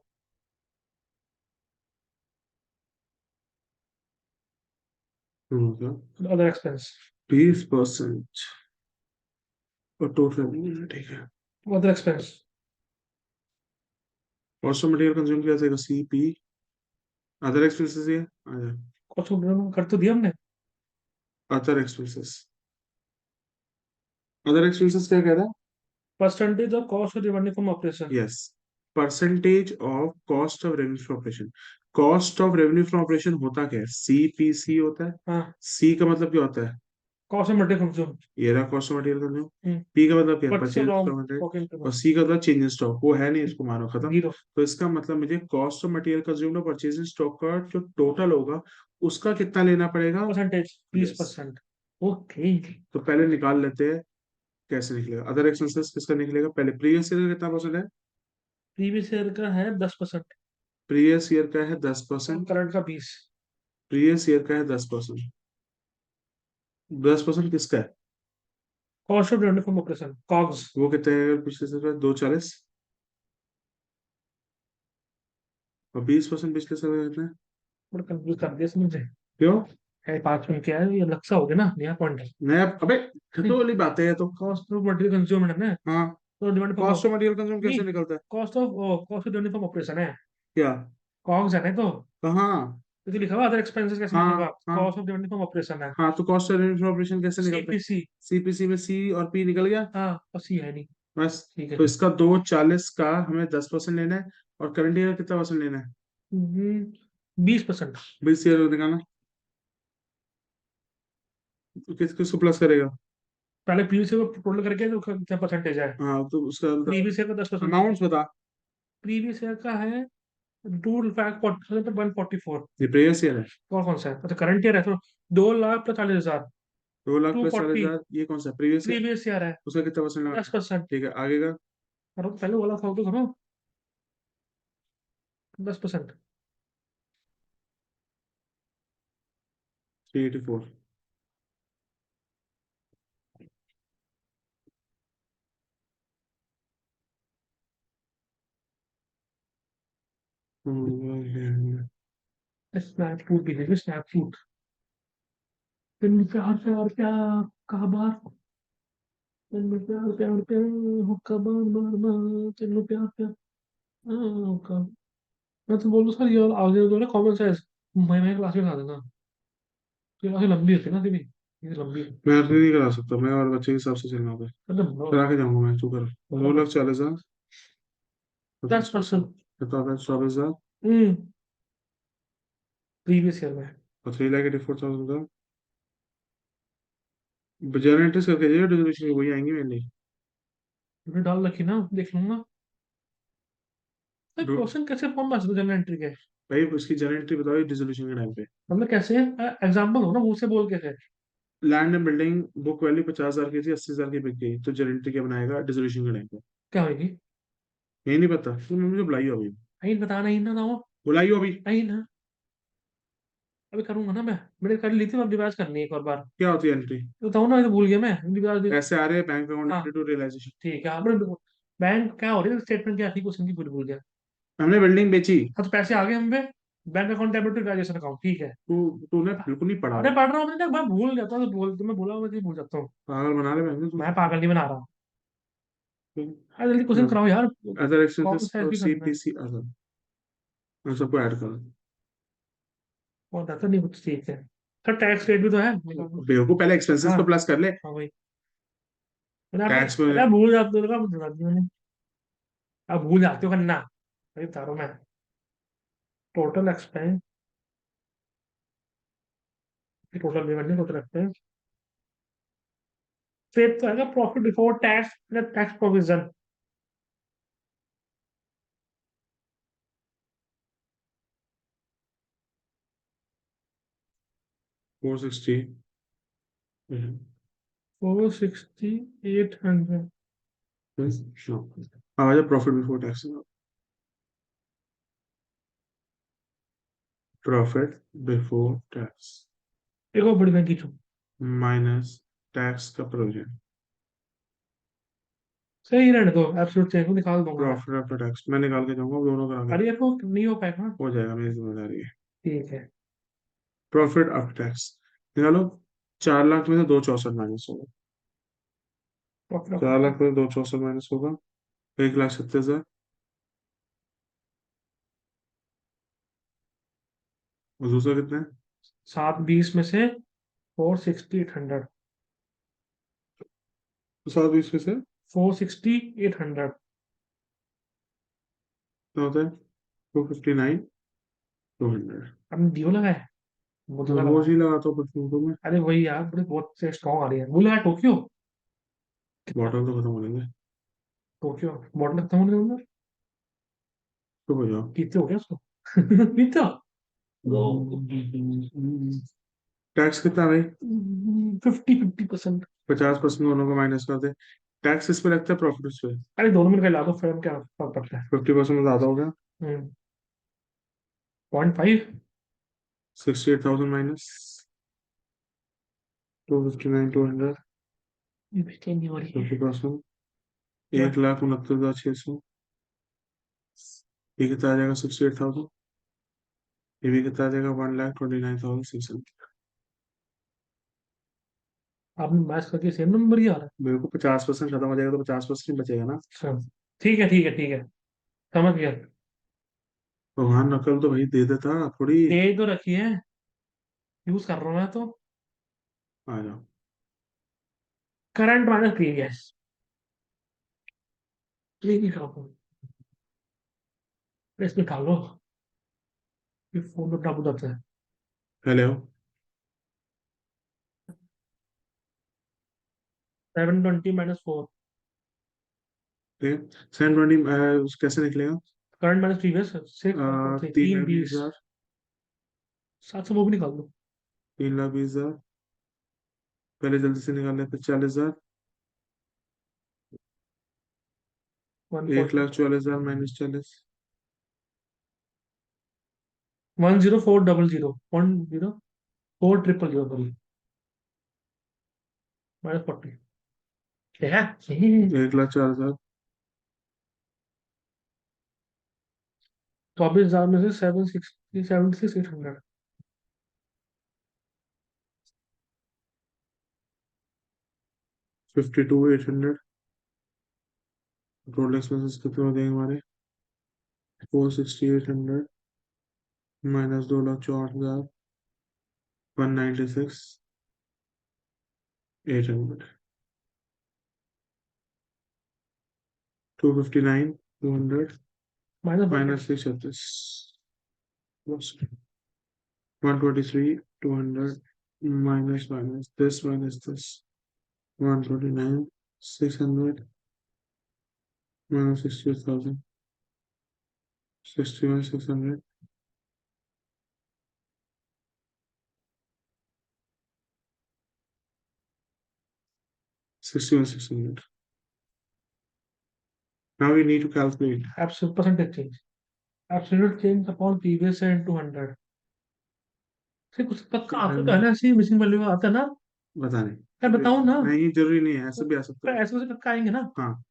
हो गया। Other expense. 20% और टोटल रेवेन्यू, ठीक है। Other expense. Cost of material consume किया जाएगा, सीपी। अदर एक्सपेंसेस ये कुछ कर तो दिया हमने। Other expenses. अदर एक्सपेंसेस क्या कह रहा है? Percentage of cost of revenue from operation. Yes, percentage of cost of revenue from operation. Cost of revenue from operation होता क्या है? सीपीसी होता है। हाँ, सी का मतलब क्या होता है? Cost of material consume. ये रहा cost of material consume. P का मतलब क्या है? Purchase purchase of of material. Stock in और सी का मतलब चेंज इन स्टॉक, वो है नहीं, इसको मानो खत्म। जीरो। तो इसका मतलब मुझे कॉस्ट ऑफ मटेरियल कंज्यूम और परचेज इन स्टॉक का जो टोटल होगा उसका कितना लेना पड़ेगा? परसेंटेज बीस यस। Percent okay. तो पहले निकाल लेते हैं कैसे निकलेगा। अदर एक्सपेंसेस किसका निकलेगा? पहले प्रीवियस ईयर का कितना परसेंट है? प्रीवियस ईयर का है 10%। प्रीवियस ईयर का है दस और परसेंट करंट का 20। प्रीवियस ईयर का है 10%। 10% किसका है? Cost of revenue from operation COGS. वो कितने हैं पिछले साल का? 240। और 20% पिछले साल का कितना है? बड़ा कंफ्यूज कर दिया इसने मुझे। क्यों? है 5 मिनट क्या है, ये अलग सा हो गया ना, नया पॉइंट है। नया? अबे तो वाली बात है ये तो। कॉस्ट ऑफ मटेरियल कंज्यूम है ना, हाँ। तो demand from cost of material consume नहीं, कैसे निकलता है? Cost of revenue from operation है। क्या? कॉग्स है ना तो। कहाँ? तो लिखा हुआ अदर एक्सपेंसेस कैसे हाँ निकलेगा? हाँ cost of revenue from operation है। हाँ, तो कॉस्ट ऑफ रेवेन्यू ऑपरेशन कैसे निकलता है? सीपीसी। सीपीसी में सी और पी निकल गया। हाँ और सी है नहीं। बस। ठीक है। तो इसका 240 का हमें 10% लेना है, और करंट ईयर कितना परसेंट लेना है? 20%। 20 ईयर निकालना। तो किसको प्लस करेगा? पहले प्रीवियस ईयर को टोटल करके तो कितना परसेंटेज है? हाँ, तो उसका प्रीवियस ईयर का 10%। अमाउंट बता। प्रीवियस ईयर का है 2 लाख 40,144। ये प्रीवियस ईयर है। और कौन सा है? अच्छा करंट ईयर है तो 2 लाख 40,000। 2 लाख टू प्लस चालीस फोर्टी हजार ये कौन सा प्रीवियस ईयर? प्रीवियस ईयर है। उसका कितना परसेंट दस लगाना है? परसेंट ठीक है, आगे का। करो पहले वाला था तो करो। 10%। 384। स्नैप फ्रूट भी देखिए, स्नैप फ्रूट। दिन प्यार प्यार प्यार, कहा बार, दिन प्यार प्यार प्यार, हुक्का बार बार बार, दिन प्यार प्यार, हुक्का। मैं तो बोलूँ सर, ये आगे तो ना कॉमन सेंस, मैं क्लास में खा देना, तो काफी लंबी होती है ना भी, ये लंबी है। मैं अर्निंग नहीं करा सकता, मैं और बच्चे के हिसाब से चलना होगा। मतलब करा के जाऊंगा मैं, तू कर। 2,40,000। 10%। 24,000। प्रीवियस ईयर में। और 3,84,000 का जनरेटर्स करके जाइए, डिसोल्यूशन वही आएंगे मेनली। मैंने डाल रखी ना, देख लूंगा। क्वेश्चन कैसे फॉर्म में जनरल एंट्री के? भाई उसकी जनरेटरी बताओ डिसोल्यूशन के टाइम पे। मतलब कैसे? एग्जाम्पल हो ना, मुंह से बोल के थे। Land and building book value 50,000 की थी, 80,000 की बिक गई, तो जनरेटरी क्या बनाएगा डिसोल्यूशन के टाइम पे? क्या होगी? यही नहीं पता, तुम मुझे बुलाइयो अभी। नहीं बताना, ही ना ना वो। बुलाइयो अभी। नहीं ना, अभी करूंगा ना मैं। मैंने कर ली थी, अब रिवाइज करनी है एक और बार। क्या होती है एंट्री? बताऊँ ना, ये तो भूल गया मैं, रिवाइज। पैसे आ रहे हैं बैंक हाँ अकाउंट टू रियलाइजेशन। ठीक है, आपने बैंक क्या हो रही है, स्टेटमेंट क्या थी, क्वेश्चन की पूरी भूल गया। हमने बिल्डिंग बेची। हाँ तो पैसे आ गए हम पे। Bank account debit to graduation account, ठीक है। तू तूने बिल्कुल नहीं पढ़ा। अरे पढ़ रहा हूँ मैंने, मैं भूल जाता हूँ, तो बोल तुम्हें बोला, मैं भूल जाता हूँ। पागल बना रहे बैंक मैं पागल नहीं बना रहा। तू। हाँ जल्दी क्वेश्चन कराओ यार। अदर कौन एक्सपेंसेस सा और भी करना है? सीपीसी अदर, उन सबको ऐड करो। कौन था तो नहीं कुछ, ठीक है। सर टैक्स रेट भी तो है निकाल दो। बेवकूफ, पहले एक्सपेंसेस हाँ को प्लस कर ले। हाँ भाई। मैंने टैक्स आपको, में। अरे भूल जाते हो, तो बता दिया मैंने। आप भूल जाते हो करना, वही बता रहा हूँ मैं। टोटल एक्सपेंस, टोटल पेमेंट नहीं, टोटल एक्सपेंस। फिर तो आएगा profit before tax, tax provision. 460। 460, 800। आ जाए profit before tax. Profit before tax एक और बड़ी महंगी चूक। माइनस टैक्स का प्रोविजन। सही रहने दो, एब्सोल्यूट चेंज को निकाल दूंगा मैं। प्रॉफिट आफ्टर टैक्स मैं निकाल के जाऊंगा, दोनों करा के। अरे ये को नहीं हो पाएगा। हो जाएगा, मेरी जिम्मेदारी है। ठीक है। प्रॉफिट आफ्टर टैक्स निकालो। 4 लाख में से 264 माइनस होगा। प्रॉफिट। 4 लाख में से 264 माइनस होगा। 1,37,000। और दूसरा कितना है? 720 में से 460, 800। तो 720 में से 460, 800। कितना होता है? 259,200। आपने दियो लगाया है? बहुत मैं ज्यादा रोज लगाया। ही लगाता हूँ परफ्यूम को मैं। अरे वही यार, बड़े बहुत से स्ट्रॉन्ग आ रही है। वो लगा टोक्यो। कितना? बॉटल तो खत्म हो जाएंगे। टोक्यो मॉडल खत्म होने अंदर। तो हो जाओ। पीते हो क्या उसको? पीते हो? टैक्स कितना है भाई? 50-50%। 50% दोनों को माइनस कर दे। टैक्स इस पे लगता है, प्रॉफिट उस पे। अरे दोनों मिलकर ला दो, फिर क्या फर्क पड़ता है? 50% ज्यादा हो गया। 0.5। 68,000 माइनस 259,200। ये भी चेंज नहीं हो रही है। 50%। क्या? 1,69,600। ये कितना आ जाएगा? 68,000। ये भी कितना आ जाएगा? 1,29,600। आपने मैच करके सेम नंबर ही आ रहा है। मेरे को 50% खत्म हो जाएगा, तो 50% बचेगा ना। अच्छा, ठीक है ठीक है ठीक है, समझ गया। भगवान नकल तो भाई दे देता थोड़ी। दे तो रखी है, यूज कर रहा हूँ मैं तो। आ जाओ। करंट माइनस प्रीवियस, प्रीवियस आपको इसमें डालो, फिर फोन में डाल जाता है। हेलो। 720 - 4। ठीक है, 720 कैसे निकलेगा? करंट माइनस प्रीवियस 6 तीन तीन लाख बीस बीस हजार 700 वो भी निकाल दो। 3,20,000 पहले जल्दी से निकाल लेते। 40,000। 140। 1,44,000 माइनस 40। 10400 0. 4,000,000 -40 क्या? 1,04,000। 24,000 में से 760 7,600। 52,800। टोटल एक्सपेंसेस कितने हो जाएंगे हमारे? 4,6800 minus 2,04,000, 196,800, 259,200 minus minus 636, plus 123,200 minus this 129,600 minus 60,000, 61,600, 61,600. Now we need to calculate. Absolute percentage change, absolute change upon previous है इनटू 100। सिर्फ कुछ पक्का आपको तो है ना, ऐसी मिसिंग वैल्यू आता है ना? बता नहीं, मैं बताऊं ना? नहीं जरूरी नहीं है, ऐसे भी आ सकता तो है। ऐसे से पक्का आएंगे ना? हाँ,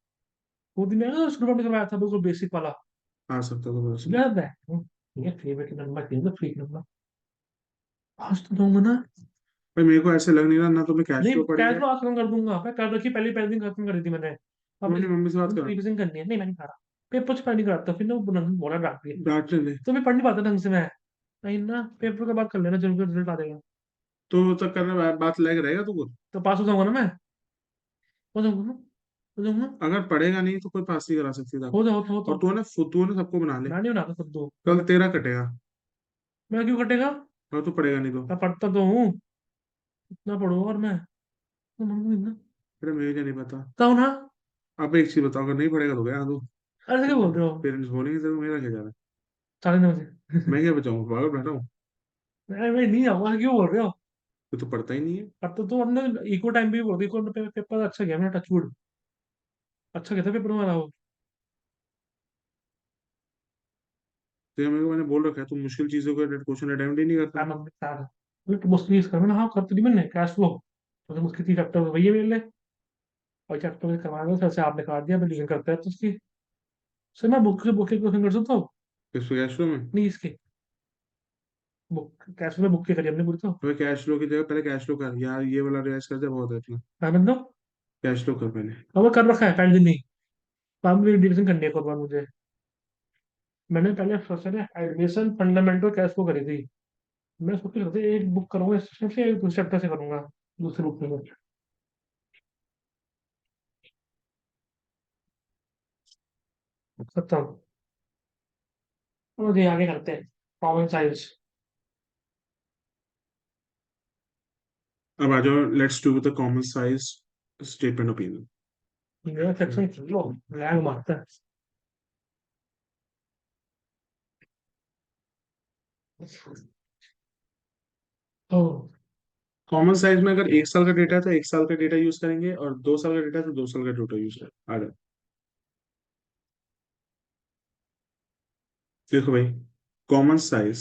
वो दिन में शुरू में करवाया था बिल्कुल बेसिक वाला, आ सकता है तो बस। याद है? ये फेवरेट नंबर, ये तो फ्रीक नंबर। आज तो दूंगा ना। भाई मेरे को ऐसे लग नहीं रहा, ना तो मैं कैश नहीं, फ्लो कैश पड़ेगा। फ्लो आज खत्म कर दूंगा, मैं कर रखी पहली पहले दिन खत्म कर दी थी मैंने। तुम अब अपनी मम्मी से बात करो, रिविजन करनी है, नहीं मैं नहीं कर रहा। पेपर से पढ़ नहीं कराता, फिर ना वो बोला डांट दिया। डांट ले ले। तो मैं पढ़ नहीं पाता ढंग से मैं। नहीं ना, पेपर के बाद कर लेना, जरूर रिजल्ट आ जाएगा। तो तक करना, बात लग रहेगा तुमको। तो पास हो जाऊंगा ना मैं? हो जाऊंगा ना? हो जाऊंगा। अगर पढ़ेगा नहीं तो कोई पास नहीं करा सकती था। हो तो। और तू ना सबको बना ले। मैं नहीं बनाता खुद दो। कल तेरा कटेगा। मैं क्यों कटेगा? और तू पढ़ेगा नहीं तो। मैं पढ़ता तो हूँ, इतना पढ़ूंगा और मैं तो मंगू ना। अरे मुझे क्या नहीं पता। बताओ ना। अब एक चीज बताओ, अगर नहीं पढ़ेगा तो गया तू। अरे क्या बोल रहे हो? पेरेंट्स बोलेंगे तेरे को, मेरा क्या जा रहा है? 9:30 बजे। मैं क्या बचाऊंगा, पागल बैठा हूँ। मैं नहीं जाऊंगा, क्यों बोल रहे हो? तू तो पढ़ता ही नहीं है। अब तो हमने इको टाइम भी बोल इको पेपर अच्छा गया मेरा, टचवुड। अच्छा गया था पेपर हमारा वो। तो मेरे को मैंने बोल रखा है, तू मुश्किल चीजों का क्वेश्चन अटेम्प्ट ही नहीं करता। काम अपने साथ तो मुश्किल कर मैंने, हाँ कर तो दी मैंने कैश फ्लो। तो मुश्किल 3 चैप्टर वही है मेरे लिए। और चैप्टर में करवा दो, से आपने काट दिया, मैं लीगल करता है तो उसकी। सर मैं बुक से बुक के क्वेश्चन कर सकता हूँ? किस कैश फ्लो में? नहीं इसके, बुक कैश फ्लो में बुक के करिए हमने पूरी तो। तो कैश फ्लो की जगह पहले कैश फ्लो कर यार, ये वाला रिवाइज कर दे, बहुत है इतना। मैं दो। कैश फ्लो कर पहले। अब वो कर रखा है पहले दिन नहीं। बाद में डिवीजन करनी है एक और बार मुझे। मैंने पहले सबसे एडमिशन फंडामेंटल कैश फ्लो करी थी। मैं सोच रहा था एक बुक करूंगा इस सेक्शन से, एक दूसरे चैप्टर से करूंगा दूसरे बुक में। सकता हूँ। मुझे आगे करते हैं, कॉमन साइंस। अब आ जाओ, let's do with the common size statement opinion. मेरा सेक्शन लो लैग मारता है। तो कॉमन साइज में अगर 1 साल का डेटा है तो 1 साल का डेटा यूज करेंगे, और 2 साल का डेटा है तो 2 साल का डेटा यूज करेंगे। आ जाओ, देखो भाई, कॉमन साइज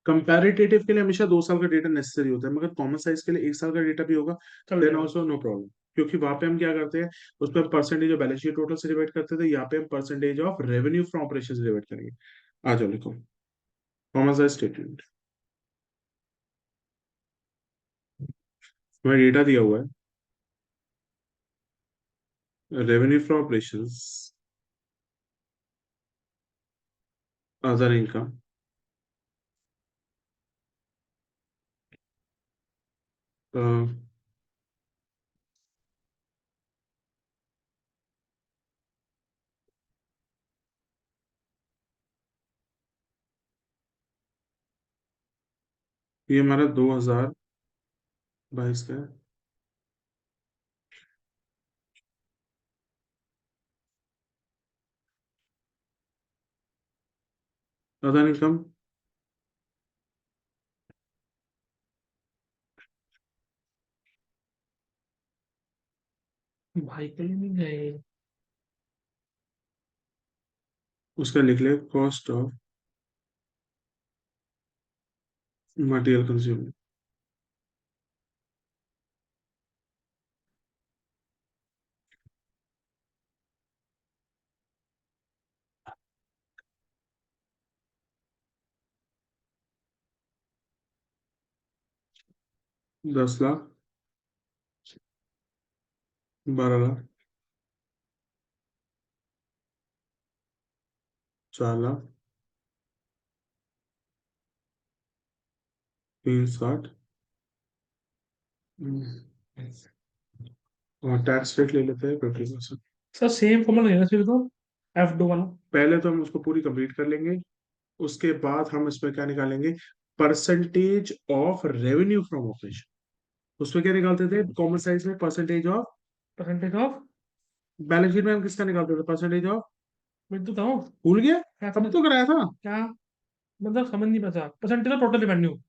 कंपैरेटिव के लिए हमेशा 2 साल का डेटा नेसेसरी होता है, मगर कॉमन साइज के लिए 1 साल का डेटा भी होगा। चल देन जाएगा। ऑल्सो नो प्रॉब्लम, क्योंकि वहां पे हम क्या करते हैं, उस पर percentage of balance sheet total से डिवाइड करते थे, यहाँ पे हम percentage of revenue from operation से डिवाइड करेंगे। आ जाओ लिखो, कॉमन साइज स्टेटमेंट में डेटा दिया हुआ है, revenue from operation, other income, ये हमारा 2022 का है। अदर इनकम भाई के लिए नहीं गए। उसका लिख ले, cost of material consume, 10 lakh, 12 lakh, 4 lakh, 360। और टैक्स रेट ले लेते हैं 50%। सर सेम फॉर्मूला लेना चाहिए तो F2 वाला। पहले तो हम उसको पूरी कंप्लीट कर लेंगे, उसके बाद हम इसमें क्या निकालेंगे, percentage of revenue from operation. उसमें क्या निकालते थे कॉमन साइज में, percentage of, percentage of, balance sheet में हम किसका निकालते थे, परसेंटेज ऑफ, मैं तो बताऊँ भूल गया, क्या तब तो कराया था। क्या, मतलब समझ नहीं पाता, परसेंटेज ऑफ टोटल रेवेन्यू,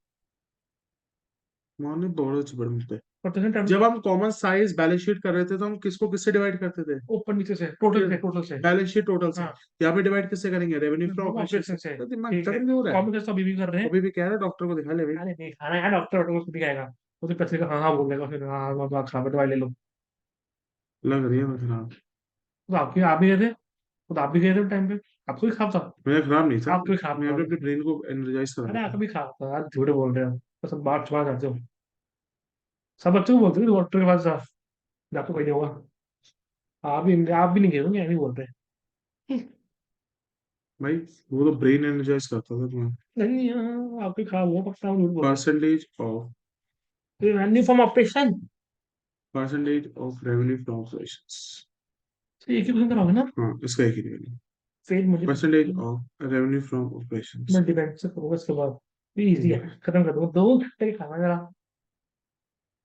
माने बहुत अच्छे बड़े मुद्दे। परसेंटेज जब हम कॉमन साइज बैलेंस शीट कर रहे थे तो हम किसको किससे डिवाइड करते थे, ऊपर नीचे से, टोटल से। बैलेंस शीट टोटल से। हाँ, यहाँ पे डिवाइड किससे करेंगे, रेवेन्यू फ्रॉम ऑपरेशन ऑब्जेक्शन से। से। तो दिमाग ठीक है, खत्म नहीं हो रहा है। कॉमन सेंस अभी भी कर रहे हैं। अभी भी कह रहा है डॉक्टर को दिखा ले भाई। अरे नहीं खाना यार, डॉक्टर वॉक्टर को खुद ही खाएगा। वो तो पैसे का हाँ हाँ बोल देगा, फिर हाँ हाँ हाँ, खा दवाई ले लो। लग रही है मैं खराब। तो आपकी आप भी गए थे, तो आप भी गए थे टाइम पे, आपको भी खाप था। मैं खराब नहीं था, आपको भी खाप मैं था। अपने ब्रेन को एनर्जाइज कर अरे रहा आपको था। भी खाप था यार, झूठ बोल रहे हो। तो सब बात छुपा जाते हो। सब बच्चों को बोलते हो डॉक्टर के पास जा, आपको कोई नहीं होगा। आप भी नहीं गए होंगे, नहीं बोल रहे। भाई वो तो ब्रेन एनर्जाइज करता था तुम्हें। नहीं आपको खाप हुआ, पक्का झूठ बोल रहे परसेंटेज ऑफ, हो। Value from operation, percentage of revenue from operations. तो एक ही क्वेश्चन कराओगे ना। हाँ इसका एक ही निकलेगा, फिर मुझे percentage of revenue from operations. मैं डिपेंड से करूंगा इसके बाद। ये इजी है, खत्म कर दूंगा 2 घंटे खाना जरा।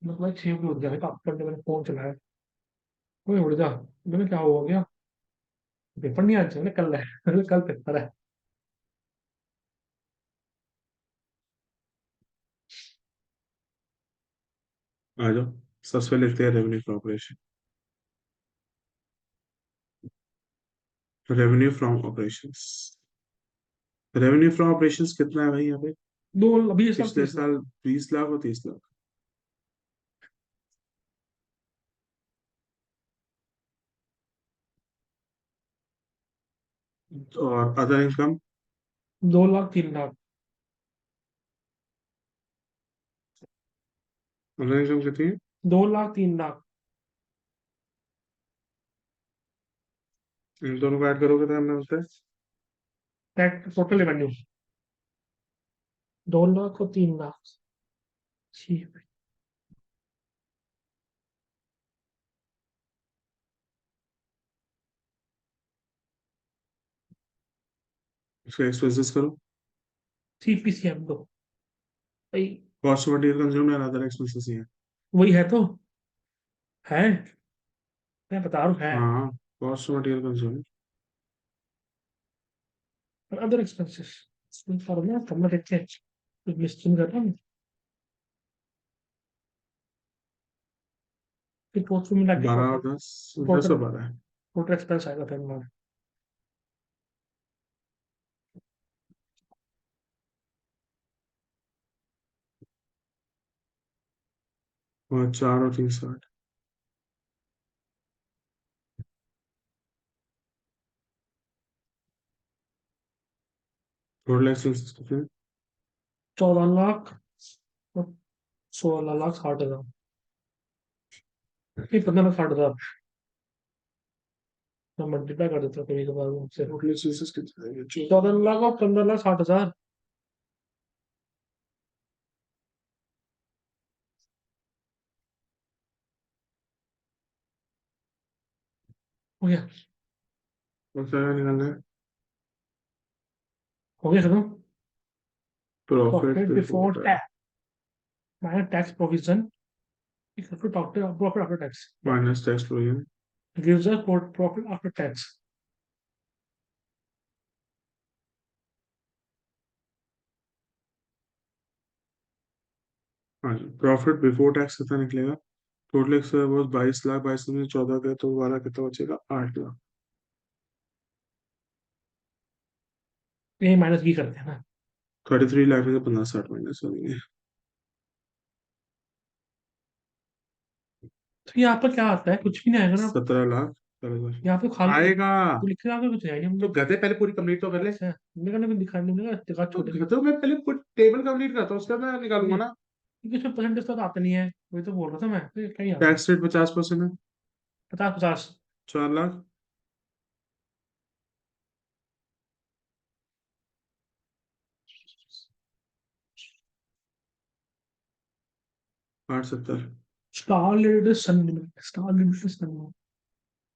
मतलब 6 बजे उठ गया, काम करने मैंने फोन चलाया। कोई उड़ जा, मैंने क्या हुआ गया, पेपर नहीं आज, मैंने कल है। मैंने कल पेपर है। आ जाओ, सबसे पहले लिखते हैं revenue from operation. Revenue from operations, revenue from operations कितना है भाई यहाँ पे, दो अभी इस वक्त पिछले 30 लाख। साल 20 लाख और 30 लाख। और other income, 2 lakh 3 lakh. Other income कितनी है, 2 लाख 3 लाख। इन दोनों को ऐड करोगे तो हमें होता है टोटल रेवेन्यू 2 लाख और 3 लाख। ठीक है। इसका एक्सपेंसेस करो, CPCM दो भाई। Cost of material consume and other expenses ही है। वही है तो, है, मैं बता रहा हूँ है। हाँ, cost of material consume. Other expenses करना, करना देखते हैं, लिस्टिंग कर रहा हूँ। फिर टोटल मिला के 12 और 10, 10 टोटल और 12 है। टोटल एक्सपेंस आएगा फिर हमारा। और 4 और 3 60, टोटल एक्सपेंसेस कितने हैं? 14 लाख और 16 लाख 60 हजार। नहीं 15 लाख 60 हजार। मैं मल्टीप्लाई कर देता हूँ कभी कभार मुझसे। टोटल एक्सपेंसेस कितने हैं, 14 लाख और 15 लाख 60 हजार। हो गया। और क्या निकालना है, हो गया खत्म। Profit profit before before tax tax minus tax provision equal to profit after tax minus tax provision. Gives us profit after tax. हाँ जी, प्रॉफिट बिफोर टैक्स कितना निकलेगा, टोटल एक्सपेंस बहुत 22 लाख, 22 में 14 गए तो हमारा कितना बचेगा, 8 लाख। ये माइनस बी करते हैं ना। 33 लाख में से 50-60 माइनस हो जाएंगे। तो यहाँ पर क्या आता है, कुछ भी नहीं आएगा ना। 17 लाख। चलो बस। यहाँ पे खाली आएगा। तो लिखे आगे कुछ है नहीं तो हमने। गधे पहले पूरी कंप्लीट तो कर ले। अच्छा मैंने कहा दिखा नहीं, मैंने कहा दिखा तो छोटे से। गधों में पहले टेबल कंप्लीट करता हूँ, उसके बाद मैं निकालूंगा ये ना। क्योंकि इसमें परसेंटेज तो आता नहीं है, वही तो बोल रहा था मैं, तो क्या ही आता है। टैक्स रेट 50% है। 50 50। 4 लाख। 870। स्टार लिमिटेड सन लिमिटेड, स्टार लिमिटेड सन,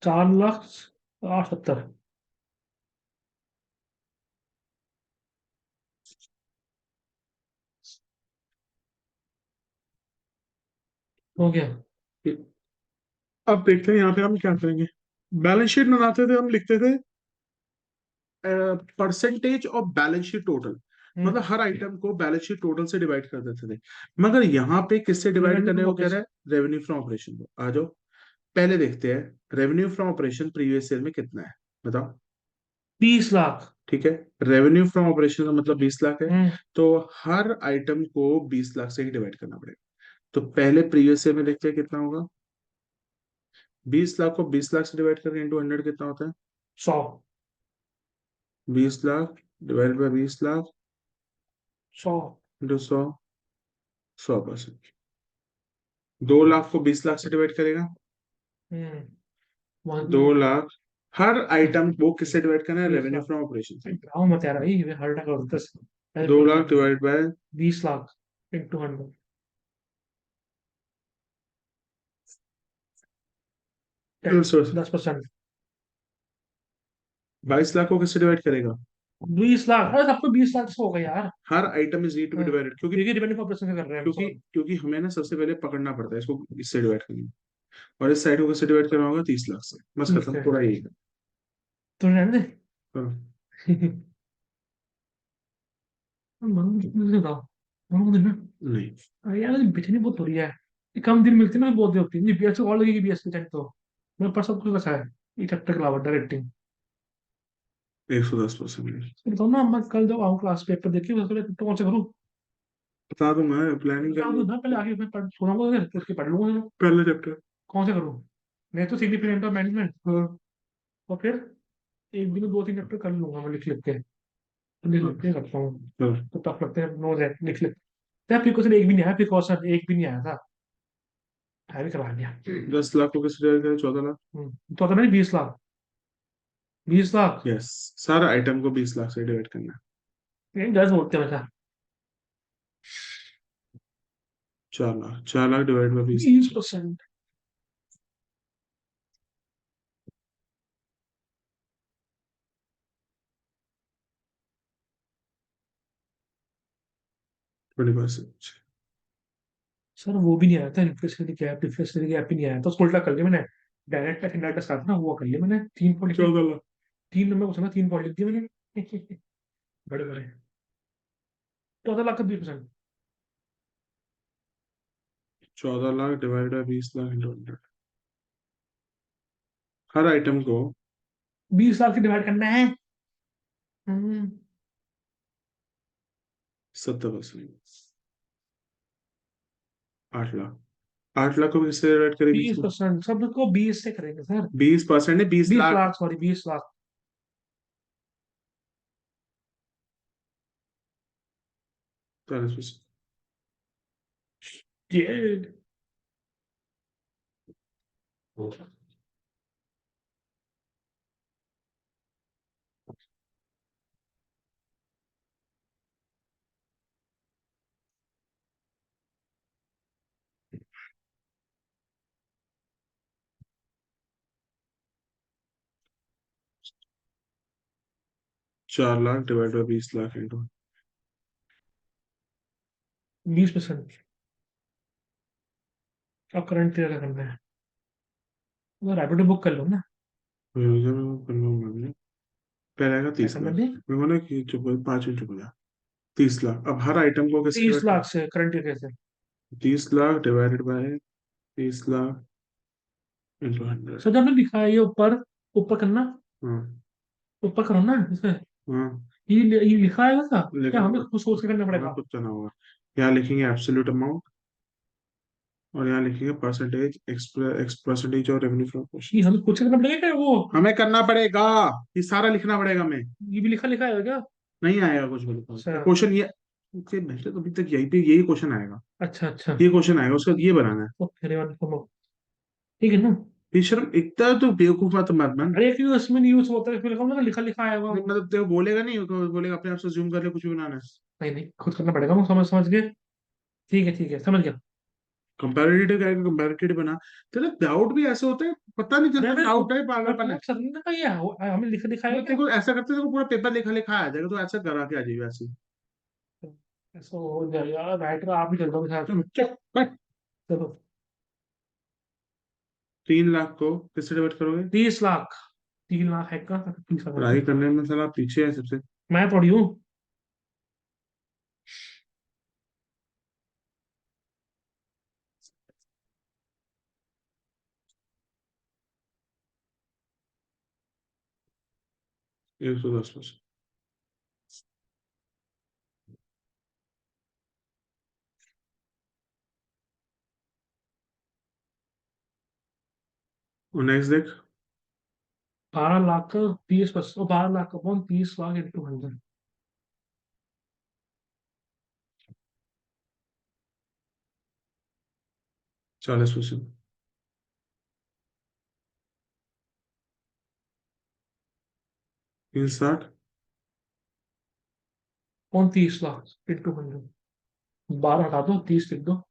4 लाख 870। हो गया। अब देखते हैं यहाँ पे हम क्या करेंगे। बैलेंस शीट बनाते थे, हम लिखते थे percentage of balance sheet total. मतलब हम्म। हर आइटम को बैलेंस शीट टोटल से डिवाइड कर देते थे। मगर यहाँ पे किससे डिवाइड रेवेन्यू करने फ्रॉम को कह रहा ऑपरेशन। है? रेवेन्यू फ्रॉम ऑपरेशन को। आ जाओ, पहले देखते हैं revenue from operation previous year में कितना है, बताओ। 20 लाख। ठीक है, रेवेन्यू फ्रॉम ऑपरेशन का मतलब 20 लाख है। हम्म। तो हर आइटम को 20 लाख से ही डिवाइड करना पड़ेगा। तो पहले प्रीवियस ईयर में देखते हैं कितना होगा। 20 लाख को 20 लाख से डिवाइड करें इंटू 100 कितना होता है? 100। 20 lakh divide by 20 lakh 100। Into 100। 100%। 2 lakh को 20 लाख से डिवाइड करेगा। हम्म। वन। 2 लाख। हर आइटम वो किससे डिवाइड करना है? बीस रेवेन्यू लाख फ्रॉम ऑपरेशन से। गाँव मत यार भाई, ये हर टका होता है। 2 lakh divide by 20 lakh into 100। 10%। 22 lakh को किससे डिवाइड करेगा? 20 लाख, अरे सबको 20 लाख से होगा यार। हर item is need to be हाँ, डिवाइडेड, क्योंकि क्योंकि रेवेन्यू ऑपरेशन से कर रहे हैं हम क्योंकि सब। क्योंकि हमें ना सबसे पहले पकड़ना पड़ता है इसको, इससे डिवाइड करना। और इस साइड को किससे डिवाइड करना होगा? 30 लाख से। बस ठीक खत्म, है, थोड़ा यही है। तो रहने हाँ, दे। मालूम कितने दिन था, मालूम दिन ना। नहीं। अरे यार बेचनी बहुत हो रही है, ये कम दिन मिलती है ना, बहुत देर होती है बीएस और लगेगी, बीएस की टाइम तो मेरे पास सब कुछ रखा है। ये चैप्टर के अलावा डायरेक्टिंग। 110%। बताओ ना, मैं कल जब आऊँ क्लास पेपर देखिए उसके लिए तो कौन से करूँ। बता दूंगा, प्लानिंग कर काम लो। तो ना पहले आगे मैं पढ़ सुनाऊंगा, फिर उसके पढ़ लूंगा मैं। पहले चैप्टर। कौन से करूँ, मैं तो सिग्निफिकेंट ऑफ मैनेजमेंट, और फिर एक दिन में 2 3 चैप्टर कर लूंगा मैं, लिख लिख के, तो लिख लिख के करता हूँ। हाँ, तो टफ लगते हैं नोज है, लिख लिख यार, प्रिकॉशन एक भी नहीं आया, प्रिकॉशन एक भी नहीं आया था, है भी करवा दिया। 10 लाख को किससे डिवाइड करें? 14 लाख। तो मैंने 20 लाख, 20 लाख। यस, सारा आइटम को 20 लाख से डिवाइड करना है। ये गलत बोलते हैं बता। 4 lakh, 4 lakh divide by 20। 20%। 20%। Sir वो भी नहीं आया था, रिफ्रेशनरी गैप, रिफ्रेशनरी गैप भी नहीं आया था, उसको उल्टा कर लिया मैंने। डायरेक्ट टैक्स इनडायरेक्ट टैक्स आता ना, वो कर लिया मैंने, 3 पॉइंट लिख दिए। 14 लाख। 3 नंबर को समझा, 3 पॉइंट लिख दिए मैंने। बड़े बड़े। 14 लाख का 20%। 14 lakh divide by 20 lakh into 100। Her item को 20 लाख से डिवाइड करना है। हम्म। 70%। 8 लाख। 8 लाख को किससे डिवाइड करें? बीस बीस में परसेंट सबको 20 से करेंगे सर। 20% है, 20 लाख। 20 लाख, सॉरी 20 लाख। 40%। ये 4 lakh divide by 20 lakh into. 20%। अब करंट ईयर का करना है, वो रैपिडो बुक कर लो ना। पहले आएगा क्या 30 करना लाख है? मैं बोला कि चुप 5 मिनट चुप हो जा। 30 लाख। अब हर आइटम को कैसे 30 लाख डिवाइड? से करंट ईयर कैसे। 30 lakh divided by 30 lakh into 100। Sir जब हमने लिखा है ये ऊपर, ऊपर करना, हाँ। ऊपर करो ना इसमें। हाँ, ये लिखा है ना, क्या लेकिन हमें खुद सोच के करना हमें पड़ेगा? खुद करना होगा। यहाँ लिखेंगे एब्सोल्यूट अमाउंट, और यहाँ लिखेंगे परसेंटेज, परसेंटेज और रेवेन्यू फ्रॉम ये ऑपरेशंस। हमें खुद से करना पड़ेगा क्या वो? हमें करना पड़ेगा, ये सारा लिखना पड़ेगा हमें। ये भी लिखा लिखा है क्या? नहीं आएगा कुछ भी अच्छा क्वेश्चन ये, बेटे तो अभी तक यही पे यही क्वेश्चन आएगा, अच्छा अच्छा। ये क्वेश्चन आएगा, उसका ये बनाना है। ओके रेवन फॉर्म, ठीक है ना? बेशरम इतना तो बेवकूफ मत मत बन। अरे क्यों इसमें नहीं यूज होता है, फिर लिखा लिखा लिखा आएगा। नहीं, मतलब तेरे को बोलेगा नहीं, बोलेगा अपने आप से जूम कर ले, कुछ भी बनाना है। नहीं नहीं, खुद करना पड़ेगा, मैं समझ समझ गए। ठीक है समझ गया। कंपैरेटिव क्या, कंपैरेटिव बना। तेरा डाउट भी ऐसे होता है, पता नहीं अरे चलता मैं डाउट है पागलपन है। नोट करने का, ये हमें लिखा दिखाएगा मतलब तेरे क्या? को ऐसा करते तेरे को पूरा पेपर लिखा लिखा आ जाएगा, तो ऐसा करा के आ जाएगा ऐसे। ऐसा हो जाएगा, राइटर आप ही चल रहा हूँ। चल चल बट। चलो। 3 लाख को किससे डिवाइड करोगे? 30 लाख, 3 लाख है का 30 लाख पढ़ाई करने में साला पीछे है सबसे। मैं पढ़ी हूँ। ₹110। और नेक्स्ट देख। 12 लाख का 30 और 12 लाख का point 30 lakh into 100। 40%। 360। Point 30 lakh into 100, 12 हटा दो, 30 लिख दो।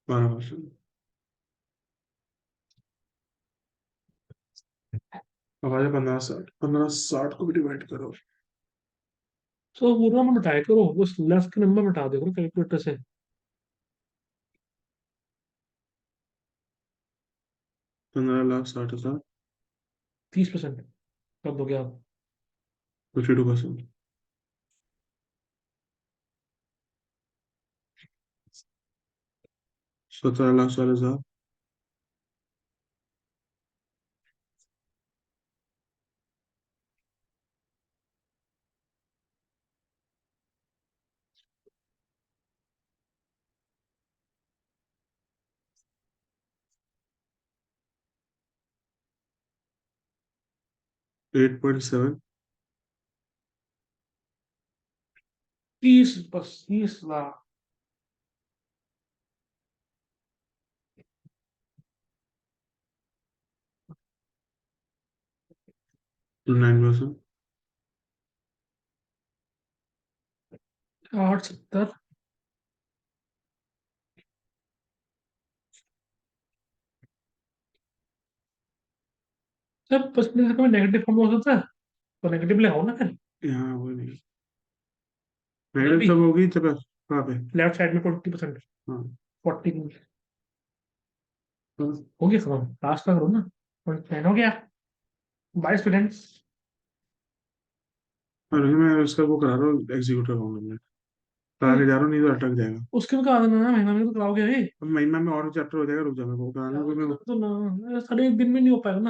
12%। अब आ जाए 1560, 1560 को भी डिवाइड करो। तो पूरा में मिटाया करो, उस लेफ्ट के नंबर मिटा दे करो कैलकुलेटर से। 15,60,000। 30% कर दोगे आप? 52%। 17,40,000। 8.7। 30 + 30 लाख। 9%। 8 70। सब परसेंटेज का नेगेटिव फॉर्म हो सकता है, तो नेगेटिव ले आओ ना फिर। यहाँ वो नहीं, उधर नेगेटिव भी तब होगी जब कहाँ पे? लेफ्ट साइड में 20%। हाँ। 40 हाँ। हो गया खत्म, लास्ट का करो ना। 0.9 हो गया। 22 स्टूडेंट्स। और मैं उसका वो करा रहा हूँ, एग्जीक्यूट कर रहा हूँ मैं, करा के जा रहा हूँ, नहीं तो अटक जाएगा। उसके में करा देना ना, महीना में तो कराओगे भाई। अब महीना में और चैप्टर हो जाएगा, रुक जा, मैं वो कराने को मैं। तो ना, सारे एक दिन में नहीं हो पाएगा ना।